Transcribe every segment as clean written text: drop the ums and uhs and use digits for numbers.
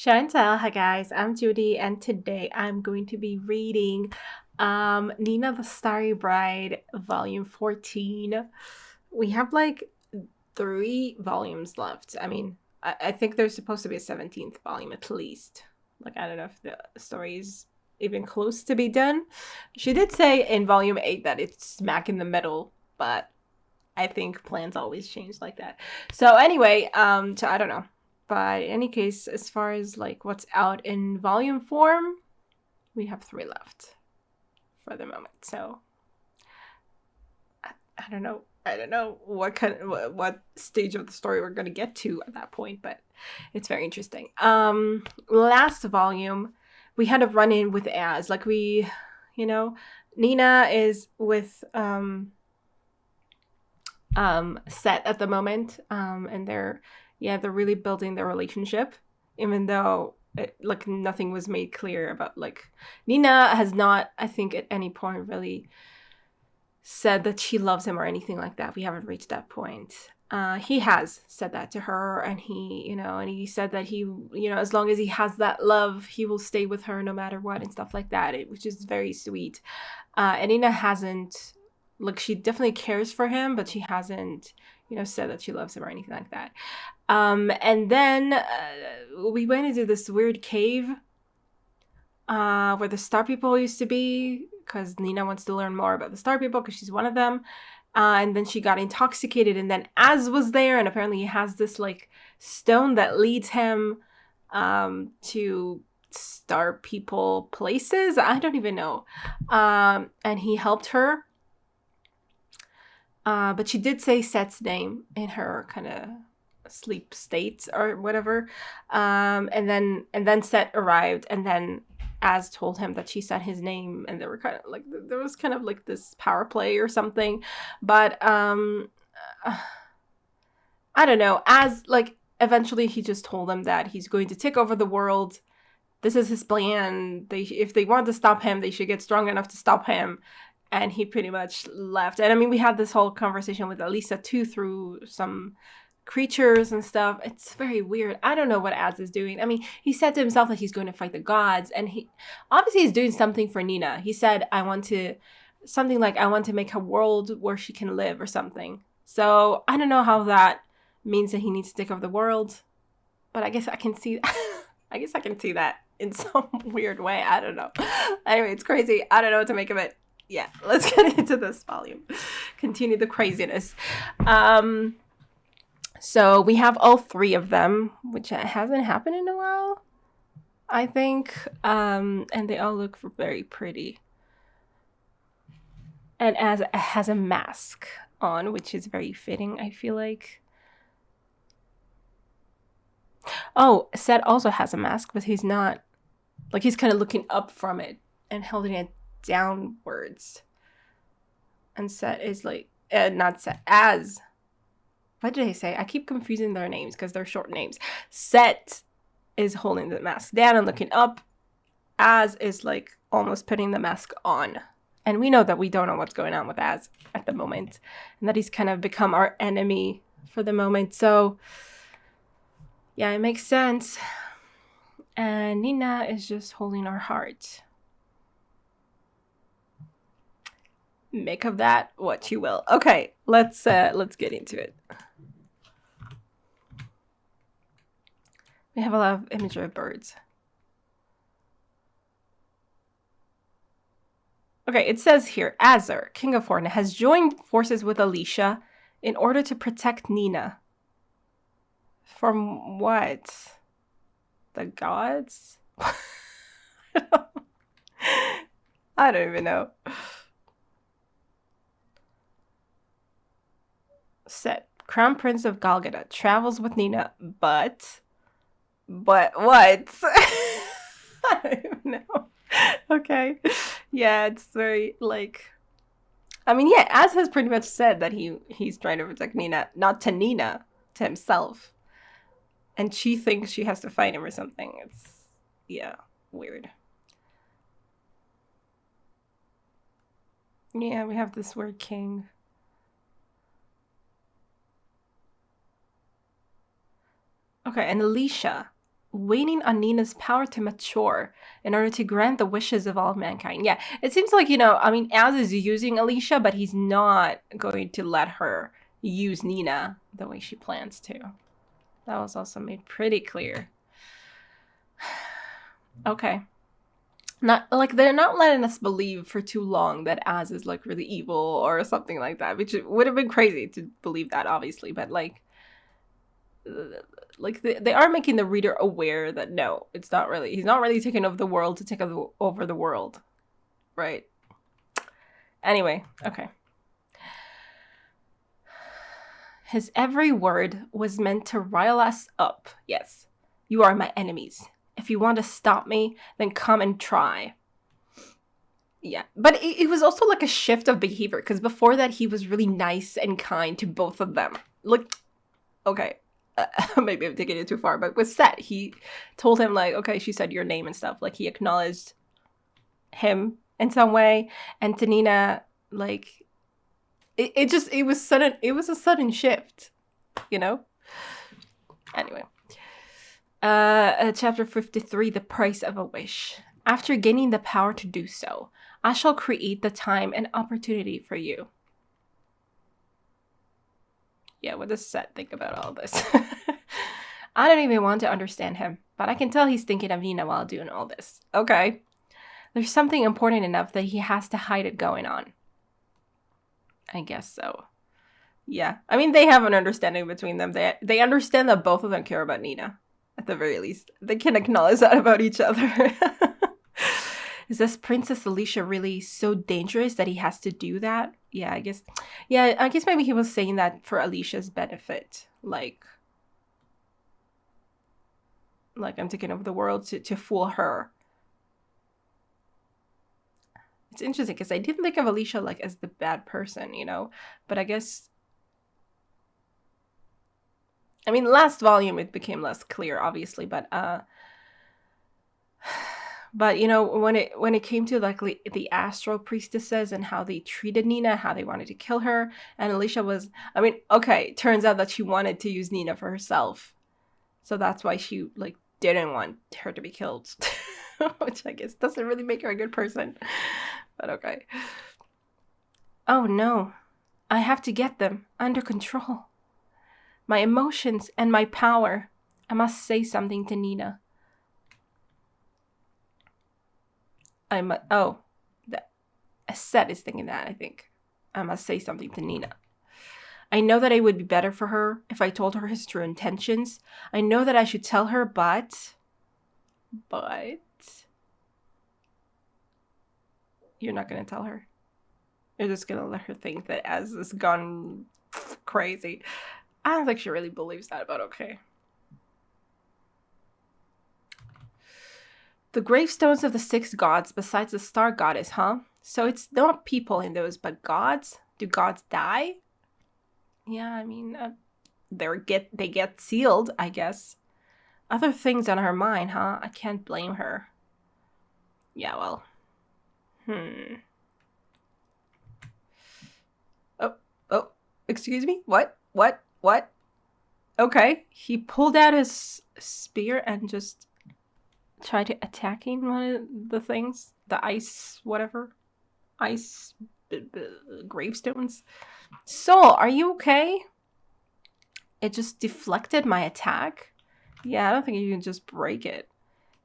Chantel, hi guys, I'm Judy, and today I'm going to be reading Nina the Starry Bride, Volume 14. We have like 3 volumes left. I think there's supposed to be a 17th volume at least. Like, I don't know if the story is even close to be done. She did say in Volume 8 that it's smack in the middle, but I think plans always change like that. So anyway, so I don't know. But in any case, as far as like what's out in volume form, we have 3 left for the moment. So I don't know. I don't know what stage of the story we're gonna get to at that point, but it's very interesting. Last volume, we had a run in with Az. Like you know, Nina is with Sett at the moment, and they're really building their relationship, even though like nothing was made clear about, like, Nina has not, I think, at any point really said that she loves him or anything like that. We haven't reached that point. He has said that to her, and he said that as long as he has that love, he will stay with her no matter what and stuff like that, which is very sweet. And Nina hasn't, like, she definitely cares for him, but she hasn't, said that she loves him or anything like that. And then we went into this weird cave where the Star People used to be, because Nina wants to learn more about the Star People because she's one of them. And then she got intoxicated, and then Az was there, and apparently he has this like stone that leads him to Star People places. I don't even know. And he helped her. But she did say Sett's name in her kind of sleep state or whatever. And then Sett arrived, and then Az told him that she said his name, and there was kind of like this power play or something. But I don't know. Az, like, eventually he just told them that he's going to take over the world. This is his plan. If they want to stop him, they should get strong enough to stop him. And he pretty much left. And I mean, we had this whole conversation with Elisa too, through some creatures and stuff. It's very weird. I don't know what Az is doing. I mean, he said to himself that he's going to fight the gods, and he obviously is doing something for Nina. He said, I want to make a world where she can live or something. So I don't know how that means that he needs to take over the world, but I guess I can see that in some weird way. I don't know. Anyway, it's crazy. I don't know what to make of it. Yeah, let's get into this volume. Continue the craziness. So we have all 3 of them, which hasn't happened in a while, I think. And they all look very pretty. And Az has a mask on, which is very fitting, I feel like. Oh, Sett also has a mask, but he's not, like, he's kind of looking up from it and holding it downwards. And Sett is like, not Sett, Az. What did I say? I keep confusing their names because they're short names. Sett is holding the mask down and looking up. Az is like almost putting the mask on. And we know that we don't know what's going on with Az at the moment, and that he's kind of become our enemy for the moment. So yeah, it makes sense. And Nina is just holding our heart. Make of that what you will. Okay, let's get into it. We have a lot of imagery of birds. Okay, it says here, Azure, King of Horn, has joined forces with Alicia in order to protect Nina. From what? The gods? I don't even know. Sett, Crown Prince of Golgotha, travels with Nina, but what? I don't even know. Okay. Yeah, it's very, like, I mean, yeah, Az has pretty much said that he's trying to protect Nina, not to Nina, to himself. And she thinks she has to fight him or something. It's, yeah, weird. Yeah, we have this weird king. Okay, and Alicia waiting on Nina's power to mature in order to grant the wishes of all mankind. Yeah, it seems like, I mean, Az is using Alicia, but he's not going to let her use Nina the way she plans to. That was also made pretty clear. Okay. Not like they're not letting us believe for too long that Az is like really evil or something like that, which would have been crazy to believe that, obviously, but like they are making the reader aware that no, he's not really taking over the world to take over the world, right? Anyway, okay. His every word was meant to rile us up. Yes, you are my enemies. If you want to stop me, then come and try. Yeah, but it was also like a shift of behavior, because before that he was really nice and kind to both of them. Like, okay, maybe I'm taking it too far, but with Sett, he told him like, okay, she said your name and stuff. Like, he acknowledged him in some way, and to Nina, like, it was a sudden shift, you know. Anyway, chapter 53, the price of a wish. After gaining the power to do so, I shall create the time and opportunity for you. Yeah, what does Sett think about all this? I don't even want to understand him, but I can tell he's thinking of Nina while doing all this. Okay. There's something important enough that he has to hide it going on. I guess so. Yeah. I mean, they have an understanding between them. They understand that both of them care about Nina, at the very least. They can acknowledge that about each other. Is this Princess Alicia really so dangerous that he has to do that? Yeah, I guess maybe he was saying that for Alicia's benefit. Like I'm taking over the world to fool her. It's interesting because I didn't think of Alicia like as the bad person, but I guess, I mean, last volume it became less clear, obviously, but when it came to like the astral priestesses and how they treated Nina, how they wanted to kill her, and Alicia was, I mean, okay, turns out that she wanted to use Nina for herself, so that's why she like didn't want her to be killed, which I guess doesn't really make her a good person, but okay. Oh no, I have to get them under control. My emotions and my power. I must say something to Nina. Sett is thinking that, I think. I must say something to Nina. I know that it would be better for her if I told her his true intentions. I know that I should tell her, but you're not going to tell her. You're just going to let her think that Az has gone crazy. I don't think she really believes that, but okay. The gravestones of the 6 gods besides the star goddess, huh? So it's not people in those, but gods? Do gods die? Yeah, I mean, they get sealed, I guess. Other things on her mind, huh? I can't blame her. Yeah, well. Oh, excuse me? What? Okay, he pulled out his spear and just tried to attacking one of the things. The ice, whatever. Ice gravestones. Soul, are you okay? It just deflected my attack? Yeah, I don't think you can just break it.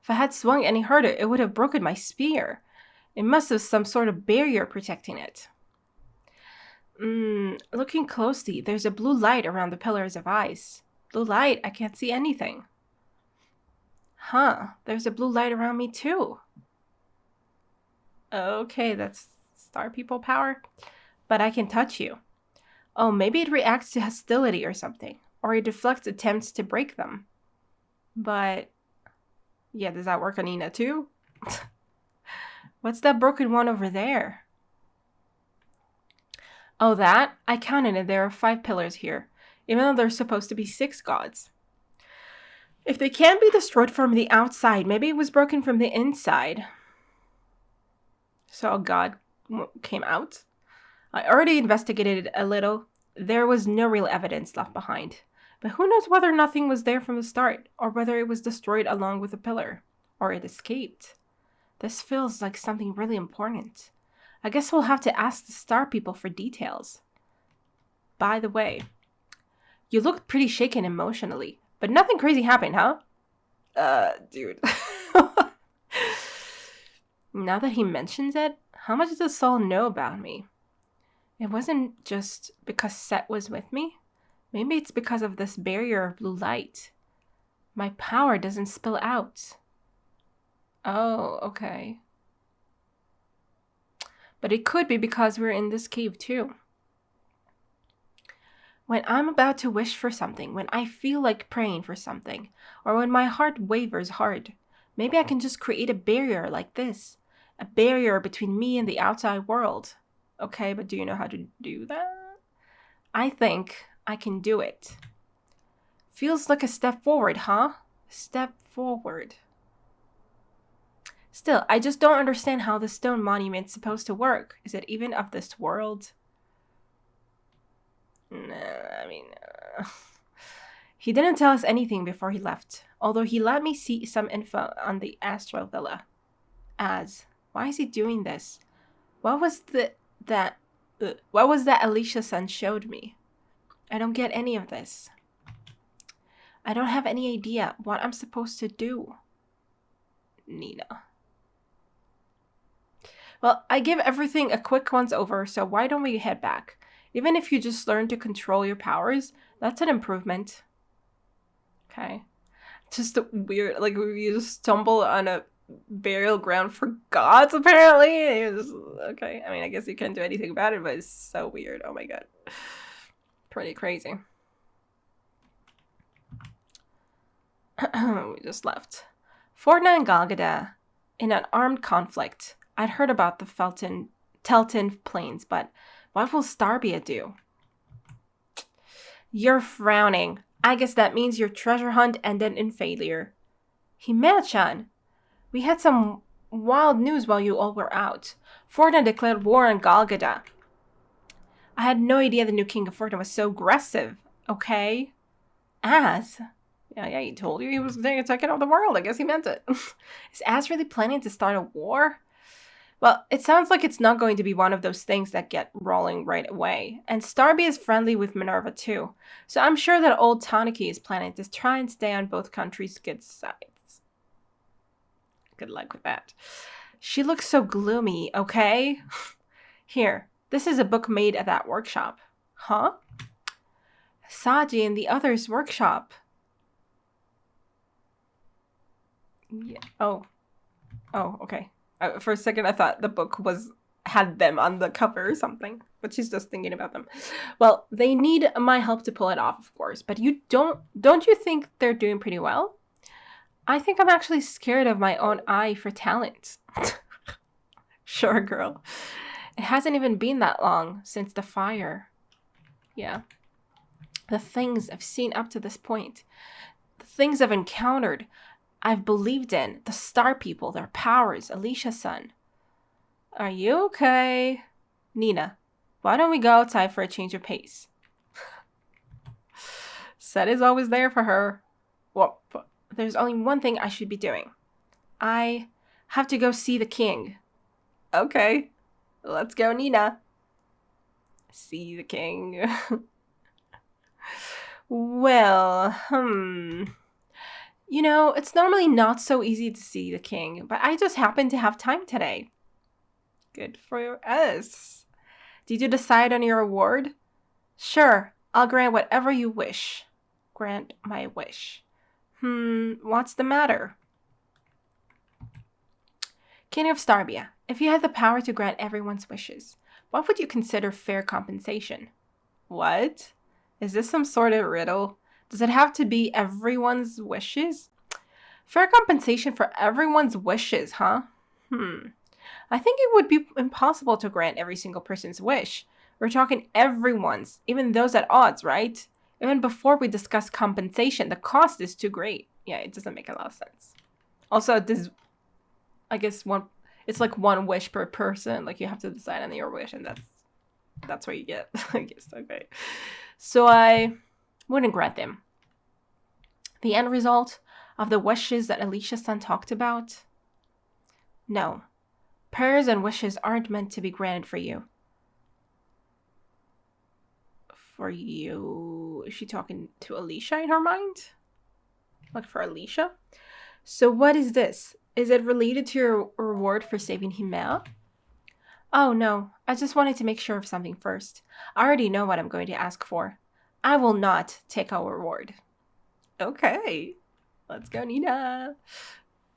If I had swung any harder, it would have broken my spear. It must have some sort of barrier protecting it. Looking closely, there's a blue light around the pillars of ice. Blue light? I can't see anything. Huh, there's a blue light around me too. Okay, that's star people power. But I can touch you. Oh, maybe it reacts to hostility or something. Or it deflects attempts to break them. But, yeah, does that work on Nina too? What's that broken one over there? Oh, that? I counted it. There are 5 pillars here, even though there's supposed to be 6 gods. If they can't be destroyed from the outside, maybe it was broken from the inside. So a god came out. I already investigated it a little. There was no real evidence left behind. But who knows whether nothing was there from the start, or whether it was destroyed along with the pillar, or it escaped. This feels like something really important. I guess we'll have to ask the star people for details. By the way, you looked pretty shaken emotionally, but nothing crazy happened, huh? Dude. Now that he mentions it, how much does Saul know about me? It wasn't just because Sett was with me. Maybe it's because of this barrier of blue light. My power doesn't spill out. Oh, okay. But it could be because we're in this cave too. When I'm about to wish for something, when I feel like praying for something, or when my heart wavers hard, maybe I can just create a barrier like this. A barrier between me and the outside world. Okay, but do you know how to do that? I think I can do it. Feels like a step forward, huh? Step forward. Still, I just don't understand how the stone monument's supposed to work. Is it even of this world? He didn't tell us anything before he left, although he let me see some info on the Astral Villa. Why is he doing this? What was that Alicia-san showed me? I don't get any of this. I don't have any idea what I'm supposed to do. Nina. Well, I give everything a quick once over, so why don't we head back? Even if you just learn to control your powers, that's an improvement. Okay. Just a weird, like, we just stumble on a burial ground for gods, apparently. Okay, I mean, I guess you can't do anything about it, but it's so weird. Oh my god. Pretty crazy. We just left. Fortna and Galgada in an armed conflict. I'd heard about the Telton Plains, but what will Starbia do? You're frowning. I guess that means your treasure hunt ended in failure. Himea-chan, we had some wild news while you all were out. Fortna declared war on Galgada. I had no idea the new king of Fortna was so aggressive. Okay? Az? Yeah, he told you he was taking over the world. I guess he meant it. Is Az really planning to start a war? Well, it sounds like it's not going to be one of those things that get rolling right away. And Starbia is friendly with Minerva too. So I'm sure that old Taniki is planning to try and stay on both countries' good sides. Good luck with that. She looks so gloomy, okay? Here, this is a book made at that workshop. Huh? Saji and the others' workshop. Yeah. Oh, okay. For a second, I thought the book had them on the cover or something, but she's just thinking about them. Well, they need my help to pull it off, of course, but don't you think they're doing pretty well? I think I'm actually scared of my own eye for talent. Sure, girl. It hasn't even been that long since the fire. Yeah. The things I've seen up to this point, the things I've encountered, I've believed in, the star people, their powers, Alicia-san. Are you okay? Nina, why don't we go outside for a change of pace? Sett is always there for her. Well, there's only one thing I should be doing. I have to go see the king. Okay, let's go, Nina. See the king. Well, You know, it's normally not so easy to see the king, but I just happen to have time today. Good for us. Did you decide on your award? Sure, I'll grant whatever you wish. Grant my wish. What's the matter? King of Starbia, if you had the power to grant everyone's wishes, what would you consider fair compensation? What? Is this some sort of riddle? Does it have to be everyone's wishes? Fair compensation for everyone's wishes, huh? I think it would be impossible to grant every single person's wish. We're talking everyone's, even those at odds, right? Even before we discuss compensation, the cost is too great. Yeah, it doesn't make a lot of sense. Also, I guess it's like one wish per person. Like you have to decide on your wish, and that's what you get. I guess. Okay. So I wouldn't grant them. The end result of the wishes that Alicia-san talked about? No. Prayers and wishes aren't meant to be granted for you. For you? Is she talking to Alicia in her mind? Like for Alicia? So what is this? Is it related to your reward for saving Himea? Oh no, I just wanted to make sure of something first. I already know what I'm going to ask for. I will not take our reward. Okay. Let's go, Nina.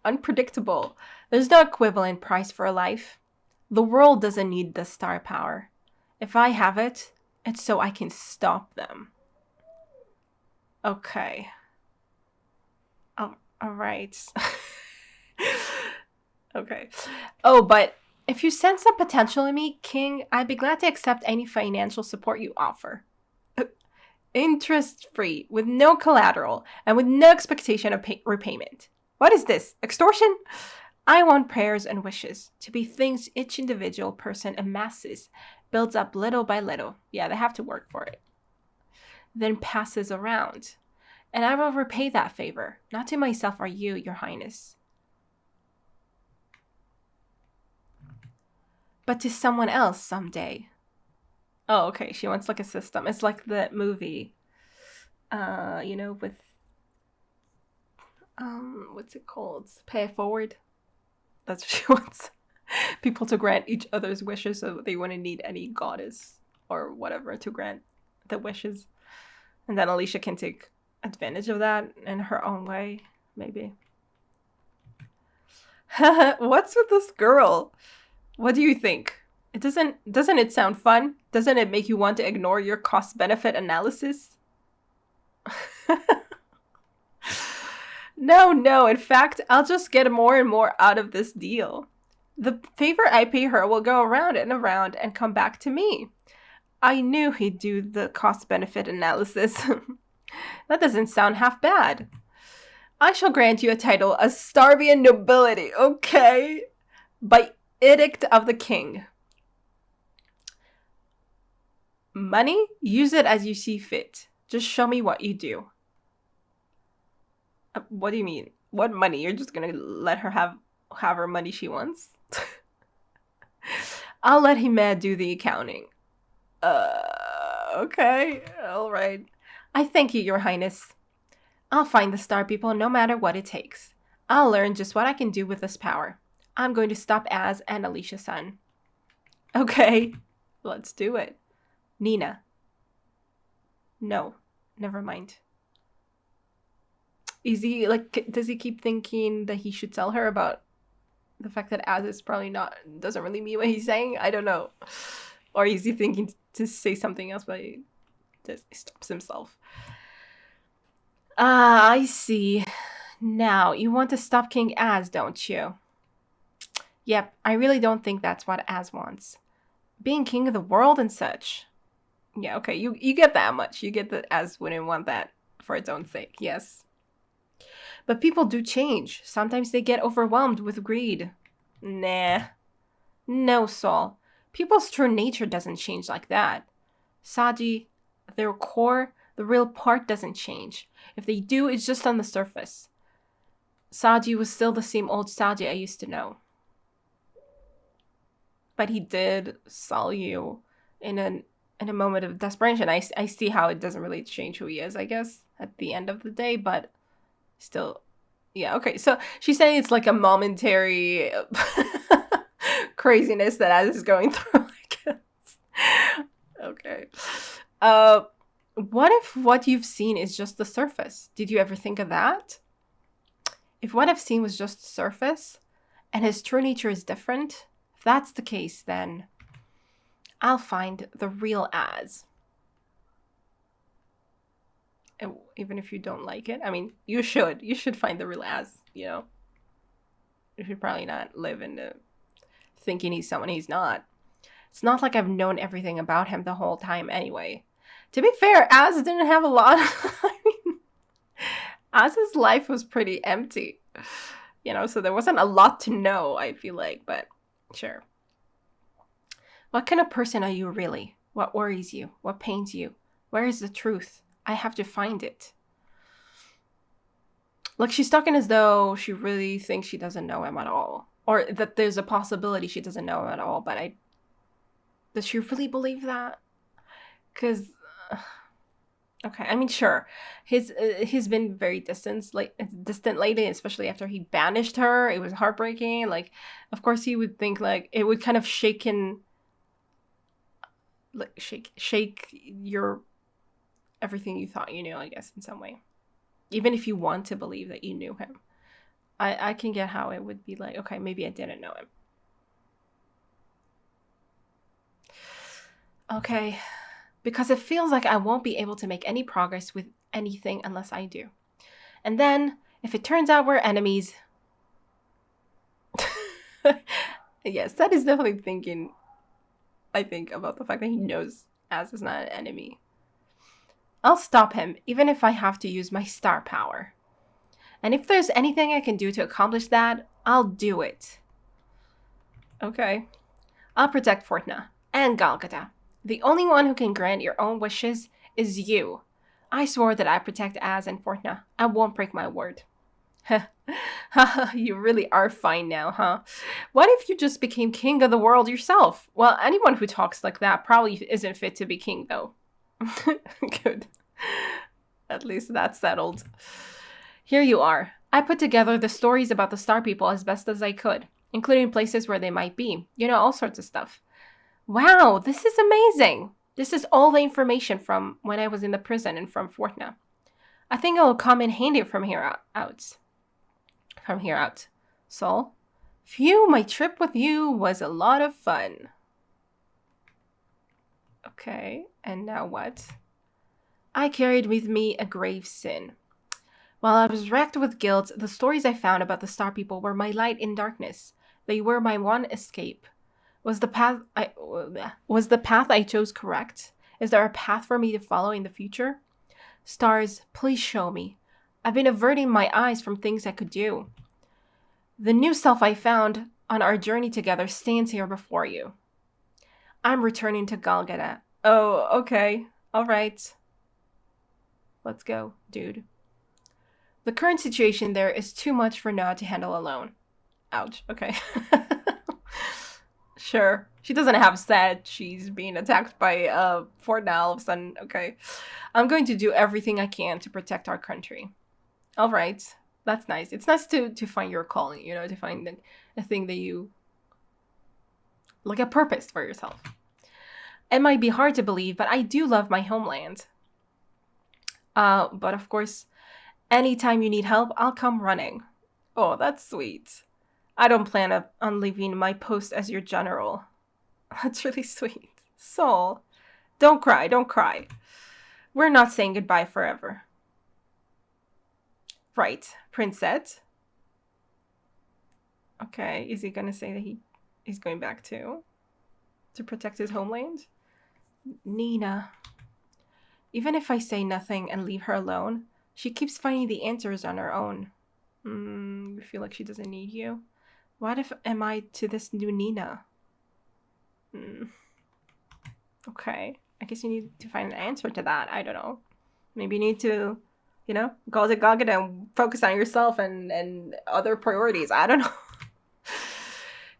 Unpredictable. There's no equivalent price for a life. The world doesn't need the star power. If I have it, it's so I can stop them. Okay. All right. Okay. Oh, but if you sense some potential in me, King, I'd be glad to accept any financial support you offer. Interest-free, with no collateral, and with no expectation of repayment. What is this? Extortion? I want prayers and wishes to be things each individual person amasses, builds up little by little. Yeah, they have to work for it. Then passes around. And I will repay that favor, not to myself or you, Your Highness, but to someone else someday. Oh, okay. She wants like a system. It's like that movie, with, what's it called? Pay It Forward. That's what she wants. People to grant each other's wishes so they wouldn't need any goddess or whatever to grant the wishes. And then Alicia can take advantage of that in her own way, maybe. What's with this girl? What do you think? Doesn't it sound fun? Doesn't it make you want to ignore your cost-benefit analysis? No. In fact, I'll just get more and more out of this deal. The favor I pay her will go around and around and come back to me. I knew he'd do the cost-benefit analysis. That doesn't sound half bad. I shall grant you a title as Starbian nobility, okay? By edict of the king. Money? Use it as you see fit. Just show me what you do. What do you mean? What money? You're just gonna let her have her money she wants? I'll let Himea do the accounting. Okay. All right. I thank you, Your Highness. I'll find the star people no matter what it takes. I'll learn just what I can do with this power. I'm going to stop Az and Alicia-san. Okay. Let's do it. Nina. No. Never mind. Is he, does he keep thinking that he should tell her about the fact that Az is probably doesn't really mean what he's saying? I don't know. Or is he thinking to say something else, but he stops himself? Ah, I see. Now, you want to stop King Az, don't you? Yep, I really don't think that's what Az wants. Being king of the world and such. Yeah, okay, you get that much. You get that Az wouldn't want that for its own sake, yes. But people do change. Sometimes they get overwhelmed with greed. Nah. No, Saul. People's true nature doesn't change like that. Saji, their core, the real part doesn't change. If they do, it's just on the surface. Saji was still the same old Saji I used to know. But he did sell you in a moment of desperation. I see how it doesn't really change who he is, I guess, at the end of the day, but still, yeah, okay. So she's saying it's like a momentary craziness that Az is going through, I guess. Okay. What if what you've seen is just the surface? Did you ever think of that? If what I've seen was just the surface, and his true nature is different, if that's the case, then I'll find the real Az. Even if you don't like it. I mean, you should find the real Az, you know? You should probably not live in the thinking he's someone he's not. It's not like I've known everything about him the whole time anyway. To be fair, Az didn't have a lot. I mean, Az's life was pretty empty, you know, so there wasn't a lot to know, I feel like, but sure. What kind of person are you really? What worries you? What pains you? Where is the truth? I have to find it. Like, she's talking as though she really thinks she doesn't know him at all. Or that there's a possibility she doesn't know him at all. But does she really believe that? Because, okay, I mean, sure. He's been very distant lately, especially after he banished her. It was heartbreaking. Like, of course he would think, like, it would kind of shake your everything you thought you knew, I guess, in some way. Even if you want to believe that you knew him. I can get how it would be like, okay, maybe I didn't know him. Okay. Because it feels like I won't be able to make any progress with anything unless I do. And then, if it turns out we're enemies... Yes, that is definitely thinking, I think, about the fact that he knows Az is not an enemy. I'll stop him, even if I have to use my star power. And if there's anything I can do to accomplish that, I'll do it. Okay. I'll protect Fortna and Galgada. The only one who can grant your own wishes is you. I swore that I'd protect Az and Fortna. I won't break my word. You really are fine now, huh? What if you just became king of the world yourself? Well, anyone who talks like that probably isn't fit to be king, though. Good. At least that's settled. Here you are. I put together the stories about the star people as best as I could, including places where they might be. You know, all sorts of stuff. Wow, this is amazing. This is all the information from when I was in the prison and from Fortna. I think it will come in handy from here out. From here out. Sol? Phew, my trip with you was a lot of fun. Okay, and now what? I carried with me a grave sin. While I was racked with guilt, the stories I found about the star people were my light in darkness. They were my one escape. Was the path I chose correct? Is there a path for me to follow in the future? Stars, please show me. I've been averting my eyes from things I could do. The new self I found on our journey together stands here before you. I'm returning to Galgada. Oh, okay. All right. Let's go, dude. The current situation there is too much for Na to handle alone. Ouch. Okay. Sure. She doesn't have Sett. She's being attacked by Fortna all of a sudden. Okay. I'm going to do everything I can to protect our country. All right. That's nice. It's nice to find your calling, you know, to find a thing that you... like a purpose for yourself. It might be hard to believe, but I do love my homeland. But of course, anytime you need help, I'll come running. Oh, that's sweet. I don't plan on leaving my post as your general. That's really sweet. Sol, don't cry, don't cry. We're not saying goodbye forever. Right, Prince Sett. Okay, is he gonna say that he's going back to protect his homeland? Nina. Even if I say nothing and leave her alone, she keeps finding the answers on her own. You feel like she doesn't need you? What if am I to this new Nina? Okay. I guess you need to find an answer to that. I don't know. Maybe you need to, you know, go to Galgada and focus on yourself and other priorities. I don't know.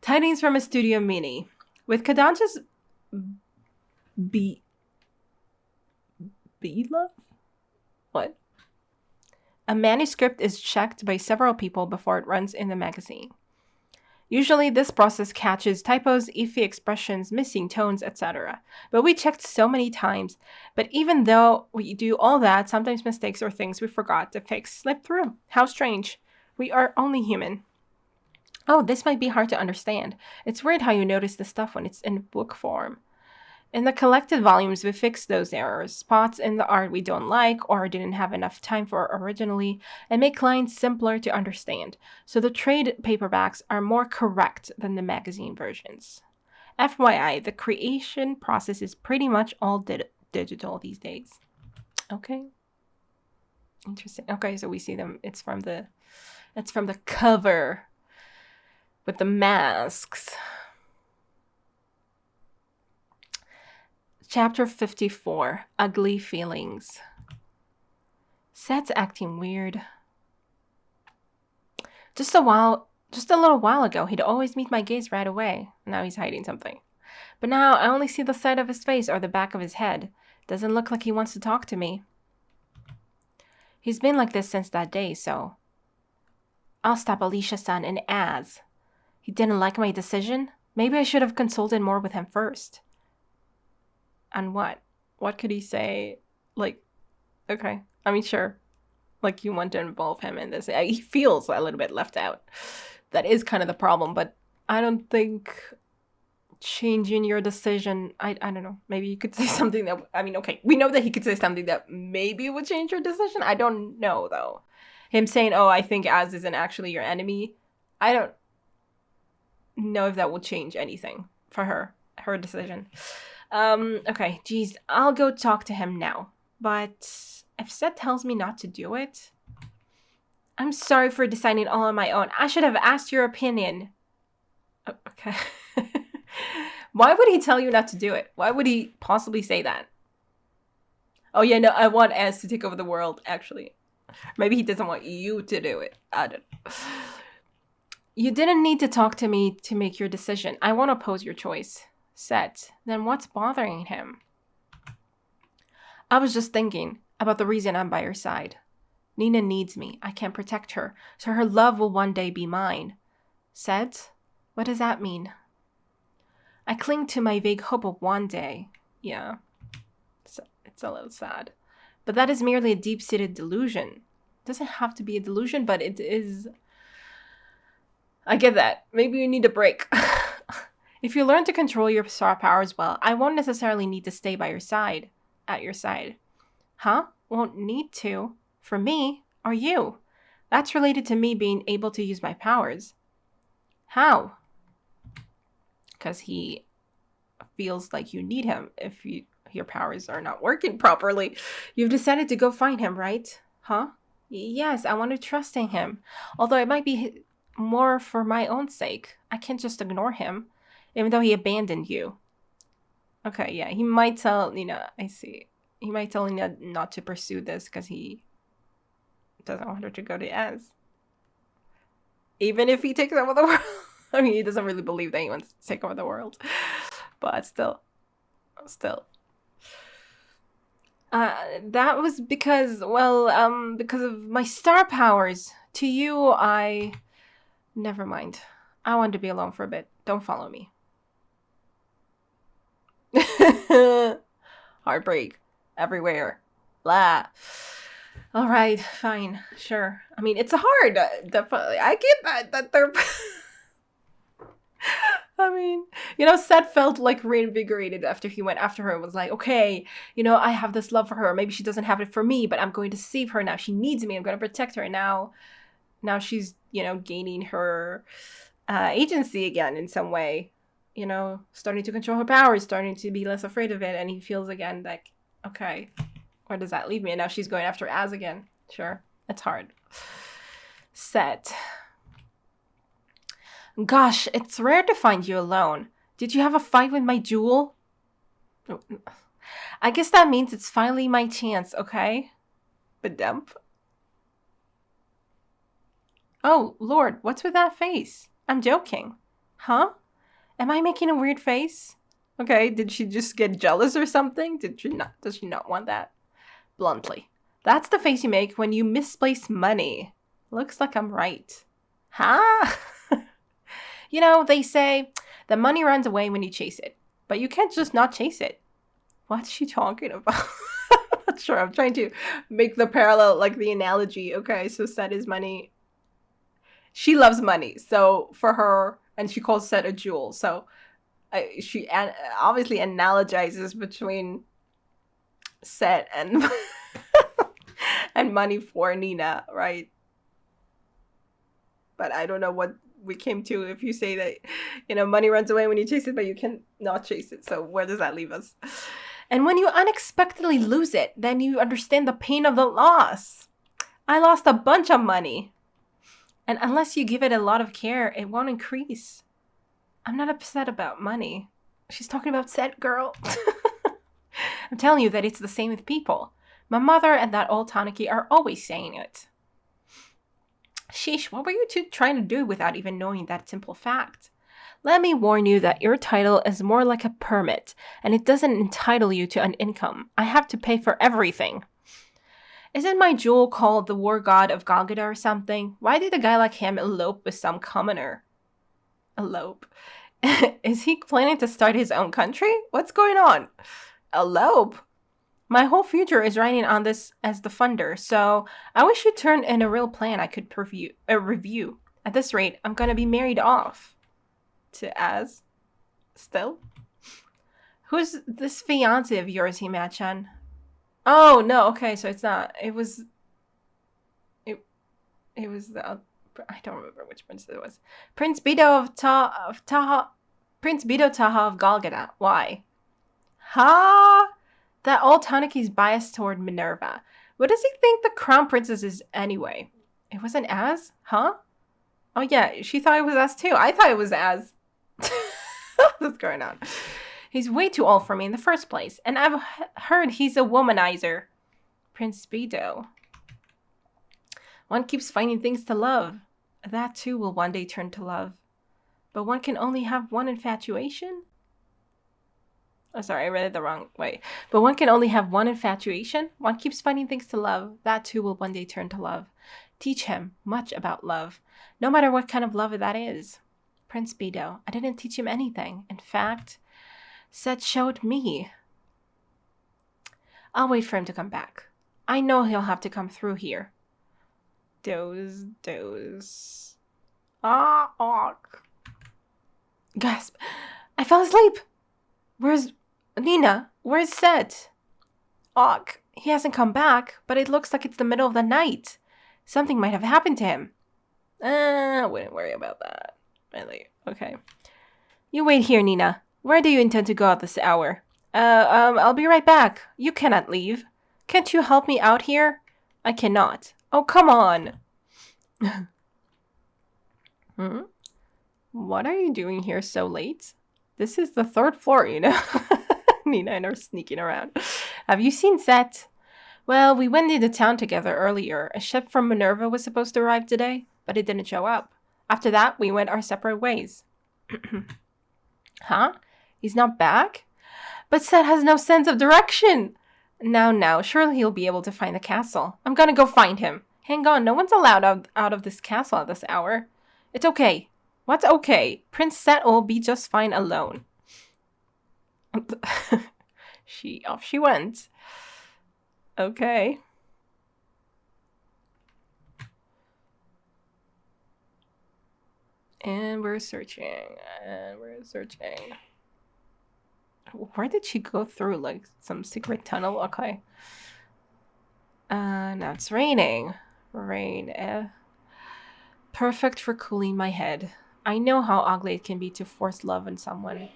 Tidings from a studio mini. With Kadancha's love? What? A manuscript is checked by several people before it runs in the magazine. Usually this process catches typos, iffy expressions, missing tones, etc. But we checked so many times. But even though we do all that, sometimes mistakes or things we forgot to fix slip through. How strange. We are only human. Oh, this might be hard to understand. It's weird how you notice the stuff when it's in book form. In the collected volumes, we fixed those errors, spots in the art we don't like or didn't have enough time for originally, and make lines simpler to understand, so the trade paperbacks are more correct than the magazine versions. FYI, the creation process is pretty much all digital these days. Okay. Interesting. Okay, so we see them. It's from the cover with the masks. Chapter 54, Ugly Feelings. Sett's acting weird. Just a little while ago, he'd always meet my gaze right away. Now he's hiding something. But now I only see the side of his face or the back of his head. Doesn't look like he wants to talk to me. He's been like this since that day, so... I'll stop Alicia-san and Az. He didn't like my decision? Maybe I should have consulted more with him first. And what? What could he say? Like, okay, I mean, sure. Like, you want to involve him in this. He feels a little bit left out. That is kind of the problem, but I don't think changing your decision, I don't know. Maybe you could say something that, I mean, okay, we know that he could say something that maybe would change your decision. I don't know, though. Him saying, oh, I think Az isn't actually your enemy, I don't know if that will change anything for her decision. Okay, geez, I'll go talk to him now. But if Sett tells me not to do it, I'm sorry for deciding all on my own. I should have asked your opinion. Okay. Why would he tell you not to do it? Why would he possibly say that? Oh yeah, no, I want Az to take over the world, actually. Maybe he doesn't want you to do it. I don't know. You didn't need to talk to me to make your decision. I won't oppose your choice. Sett, then what's bothering him? I was just thinking about the reason I'm by her side. Nina needs me. I can't protect her, so her love will one day be mine. Sett, what does that mean? I cling to my vague hope of one day. Yeah, it's a little sad. But that is merely a deep-seated delusion. It doesn't have to be a delusion, but it is... I get that. Maybe you need a break. If you learn to control your star powers well, I won't necessarily need to stay by your side. At your side. Huh? Won't need to? For me? Or you? That's related to me being able to use my powers. How? Because he feels like you need him if your powers are not working properly. You've decided to go find him, right? Huh? Yes, I want to trust in him. Although it might be more for my own sake. I can't just ignore him, even though he abandoned you. Okay, yeah, he might tell Nina, I see. He might tell Nina not to pursue this because he doesn't want her to go to Az. Even if he takes over the world. I mean, he doesn't really believe that he wants to take over the world. But still. That was because, well, because of my star powers. To you, Never mind. I want to be alone for a bit. Don't follow me. Heartbreak. Everywhere. Blah. All right, fine. Sure. I mean, it's hard. Definitely. I get that they're... I mean, Sett felt like reinvigorated after he went after her and was like, okay, I have this love for her. Maybe she doesn't have it for me, but I'm going to save her now. She needs me. I'm going to protect her. And now she's, gaining her agency again in some way. Starting to control her powers, starting to be less afraid of it. And he feels again like, okay, where does that leave me? And now she's going after Az again. Sure, it's hard. Sett. Gosh, it's rare to find you alone. Did you have a fight with my jewel? I guess that means it's finally my chance, okay? Badump. Oh, Lord, what's with that face? I'm joking. Huh? Am I making a weird face? Okay, did she just get jealous or something? Does she not want that? Bluntly. That's the face you make when you misplace money. Looks like I'm right. Huh? They say that money runs away when you chase it. But you can't just not chase it. What's she talking about? I'm not sure. I'm trying to make the parallel, like the analogy. Okay, so Sett is money. She loves money. So for her, and she calls Sett a jewel. So she obviously analogizes between Sett and, and money for Nina, right? But I don't know what we came to if you say that, money runs away when you chase it, but you can not chase it. So where does that leave us? And when you unexpectedly lose it, then you understand the pain of the loss. I lost a bunch of money. And unless you give it a lot of care, it won't increase. I'm not upset about money. She's talking about Sett, girl. I'm telling you that it's the same with people. My mother and that old Tanuki are always saying it. Sheesh, what were you two trying to do without even knowing that simple fact? Let me warn you that your title is more like a permit, and it doesn't entitle you to an income. I have to pay for everything. Isn't my jewel called the war god of Golgotha or something? Why did a guy like him elope with some commoner? Elope? Is he planning to start his own country? What's going on? Elope? My whole future is riding on this as the funder, so I wish you'd turn in a real plan I could review. At this rate, I'm gonna be married off. To Az? Still? Who's this fiance of yours, Himachan? Oh, no, okay, so it's not. It was the... I don't remember which prince it was. Prince Beto of Taha... Prince Beto Taha of Golgotha. Why? Ha! That old Tanuki's biased toward Minerva. What does he think the crown princess is anyway? It wasn't Az? Huh? Oh yeah, she thought it was Az too. I thought it was Az. What's going on? He's way too old for me in the first place, and I've heard he's a womanizer. Prince Beto. One keeps finding things to love. That too will one day turn to love. But one can only have one infatuation? Oh, sorry, I read it the wrong way. But one can only have one infatuation? One keeps finding things to love. That too will one day turn to love. Teach him much about love, no matter what kind of love that is. Prince Beto, I didn't teach him anything. In fact, Sett showed me. I'll wait for him to come back. I know he'll have to come through here. Doze. Ah. Gasp. I fell asleep. Where's Nina? Where's Sett? He hasn't come back, but it looks like it's the middle of the night. Something might have happened to him. I wouldn't worry about that. Really. Okay. You wait here, Nina. Where do you intend to go at this hour? I'll be right back. You cannot leave. Can't you help me out here? I cannot. Oh, come on. What are you doing here so late? This is the 3rd floor, you know. Nina and I are sneaking around. Have you seen Sett? Well, we went into town together earlier. A ship from Minerva was supposed to arrive today, but it didn't show up. After that, we went our separate ways. Huh? He's not back? But Sett has no sense of direction. Now, surely he'll be able to find the castle. I'm gonna go find him. Hang on, no one's allowed out of this castle at this hour. It's okay. What's okay? Prince Sett will be just fine alone. Off she went. Okay. And we're searching. Where did she go through? Like some secret tunnel? Okay. Now it's raining. Rain. Perfect for cooling my head. I know how ugly it can be to force love on someone.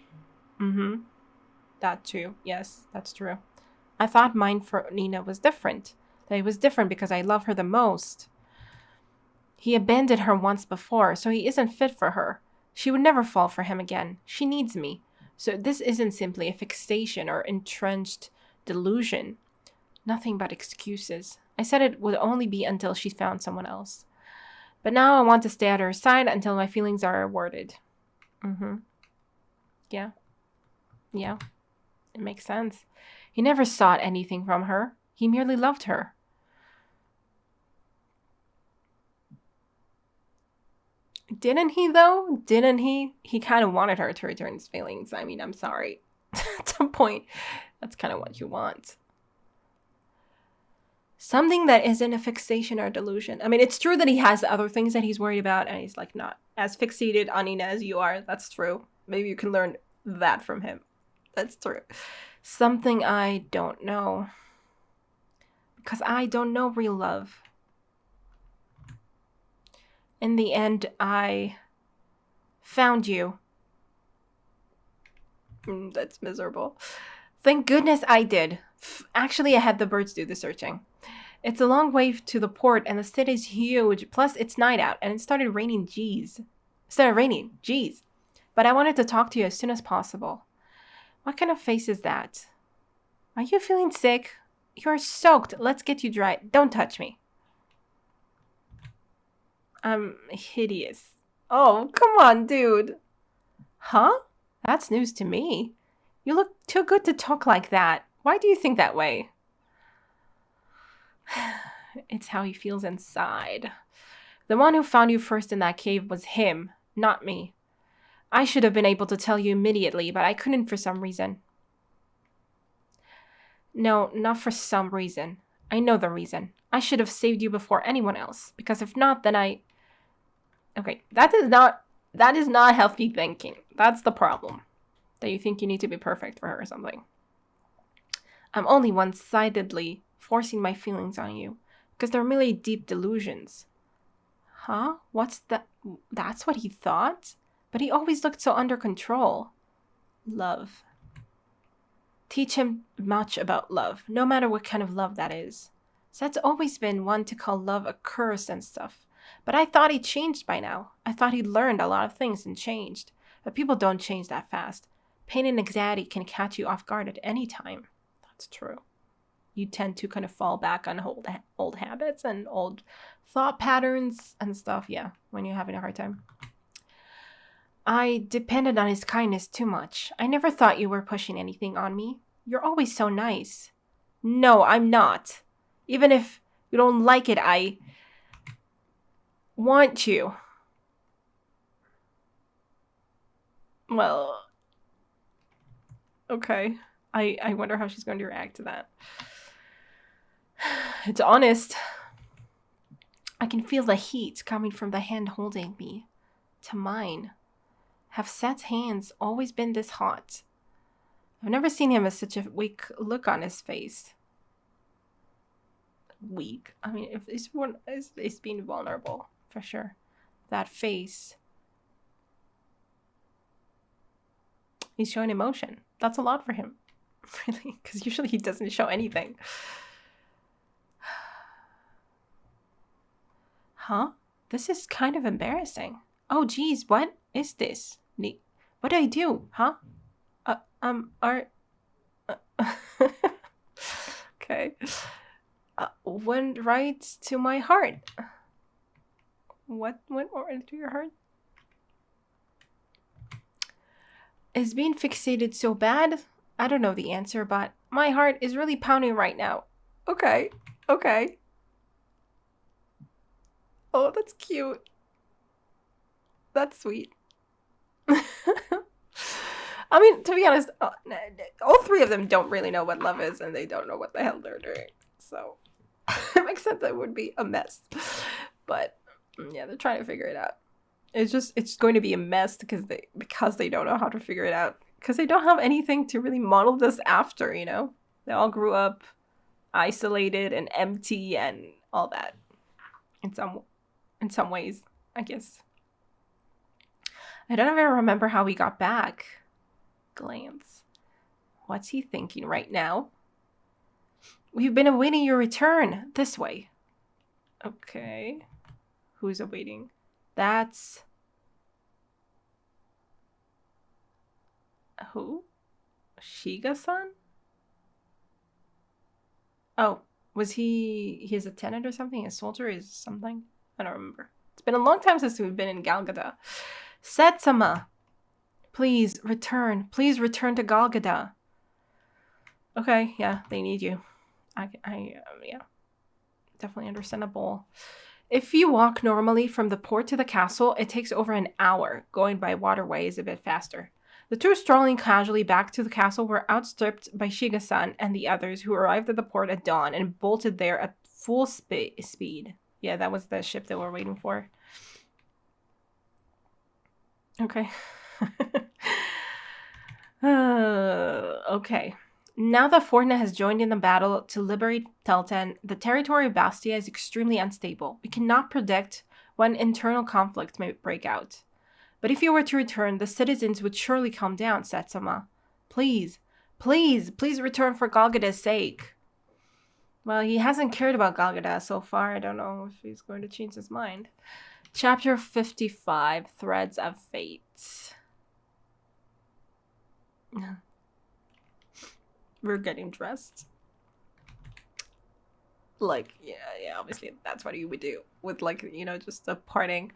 That too. Yes, that's true. I thought mine for Nina was different. That it was different because I love her the most. He abandoned her once before, so he isn't fit for her. She would never fall for him again. She needs me. So this isn't simply a fixation or entrenched delusion. Nothing but excuses. I said it would only be until she found someone else. But now I want to stay at her side until my feelings are rewarded. Yeah. It makes sense. He never sought anything from her. He merely loved her. Didn't he, though? Didn't he? He kind of wanted her to return his feelings. I mean, I'm sorry. At some point, that's kind of what you want. Something that isn't a fixation or delusion. I mean, it's true that he has other things that he's worried about, and he's like not as fixated on Nina as you are. That's true. Maybe you can learn that from him. That's true. Something I don't know. Because I don't know real love. In the end, I found you. That's miserable. Thank goodness I did. Actually, I had the birds do the searching. It's a long way to the port, and the city is huge. Plus, it's night out, and it started raining. Jeez. But I wanted to talk to you as soon as possible. What kind of face is that? Are you feeling sick? You're soaked. Let's get you dry. Don't touch me. I'm hideous. Oh, come on, dude. Huh? That's news to me. You look too good to talk like that. Why do you think that way? It's how he feels inside. The one who found you first in that cave was him, not me. I should have been able to tell you immediately, but I couldn't for some reason. No, not for some reason. I know the reason. I should have saved you before anyone else, because if not, then I... Okay, that is not healthy thinking. That's the problem. That you think you need to be perfect for her or something. I'm only one-sidedly forcing my feelings on you, because they're merely deep delusions. Huh? What's that? That's what he thought? But he always looked so under control. Love. Teach him much about love, no matter what kind of love that is. Sett's always been one to call love a curse and stuff. But I thought he'd changed by now. I thought he'd learned a lot of things and changed. But people don't change that fast. Pain and anxiety can catch you off guard at any time. That's true. You tend to kind of fall back on old habits and old thought patterns and stuff, yeah, when you're having a hard time. I depended on his kindness too much. I never thought you were pushing anything on me. You're always so nice. No, I'm not. Even if you don't like it, I want you. Well, okay. I wonder how she's going to react to that. It's honest. I can feel the heat coming from the hand holding me to mine. Have Sett's hands always been this hot? I've never seen him with such a weak look on his face. Weak? I mean, if it's being vulnerable, for sure. That face. He's showing emotion. That's a lot for him. Really, because usually he doesn't show anything. Huh? This is kind of embarrassing. Oh, geez, what is this? What do I do? Huh? Okay. Went right to my heart. What went right to your heart? Is being fixated so bad? I don't know the answer, but my heart is really pounding right now. Okay. Okay. Oh, that's cute. That's sweet. I mean, to be honest, all three of them don't really know what love is, and they don't know what the hell they're doing. So it makes sense that it would be a mess. But yeah, they're trying to figure it out. It's going to be a mess because they don't know how to figure it out. Because they don't have anything to really model this after, you know? They all grew up isolated and empty and all that. In some ways, I guess. I don't even remember how we got back. Glance. What's he thinking right now? We've been awaiting your return. This way. Okay. Who's awaiting? That's... Who? Shiga-san? Oh, was he's a tenant or something? A soldier is something? I don't remember. It's been a long time since we've been in Galgada. Setsama, please return. Please return to Galgada. Okay, yeah, they need you. Yeah, definitely understandable. If you walk normally from the port to the castle, it takes over an hour. Going by waterway is a bit faster. The two strolling casually back to the castle were outstripped by Shiga-san and the others, who arrived at the port at dawn and bolted there at full speed. Yeah, that was the ship that we're waiting for. Okay. Okay. Now that Fortna has joined in the battle to liberate Telten, the territory of Bastia is extremely unstable. We cannot predict when internal conflict may break out. But if you were to return, the citizens would surely calm down, Setsama. Please, please, please return for Galgada's sake. Well, he hasn't cared about Galgada so far. I don't know if he's going to change his mind. Chapter 55, Threads of Fate. We're getting dressed. Like, yeah, yeah, obviously that's what you would do with, like, just a parting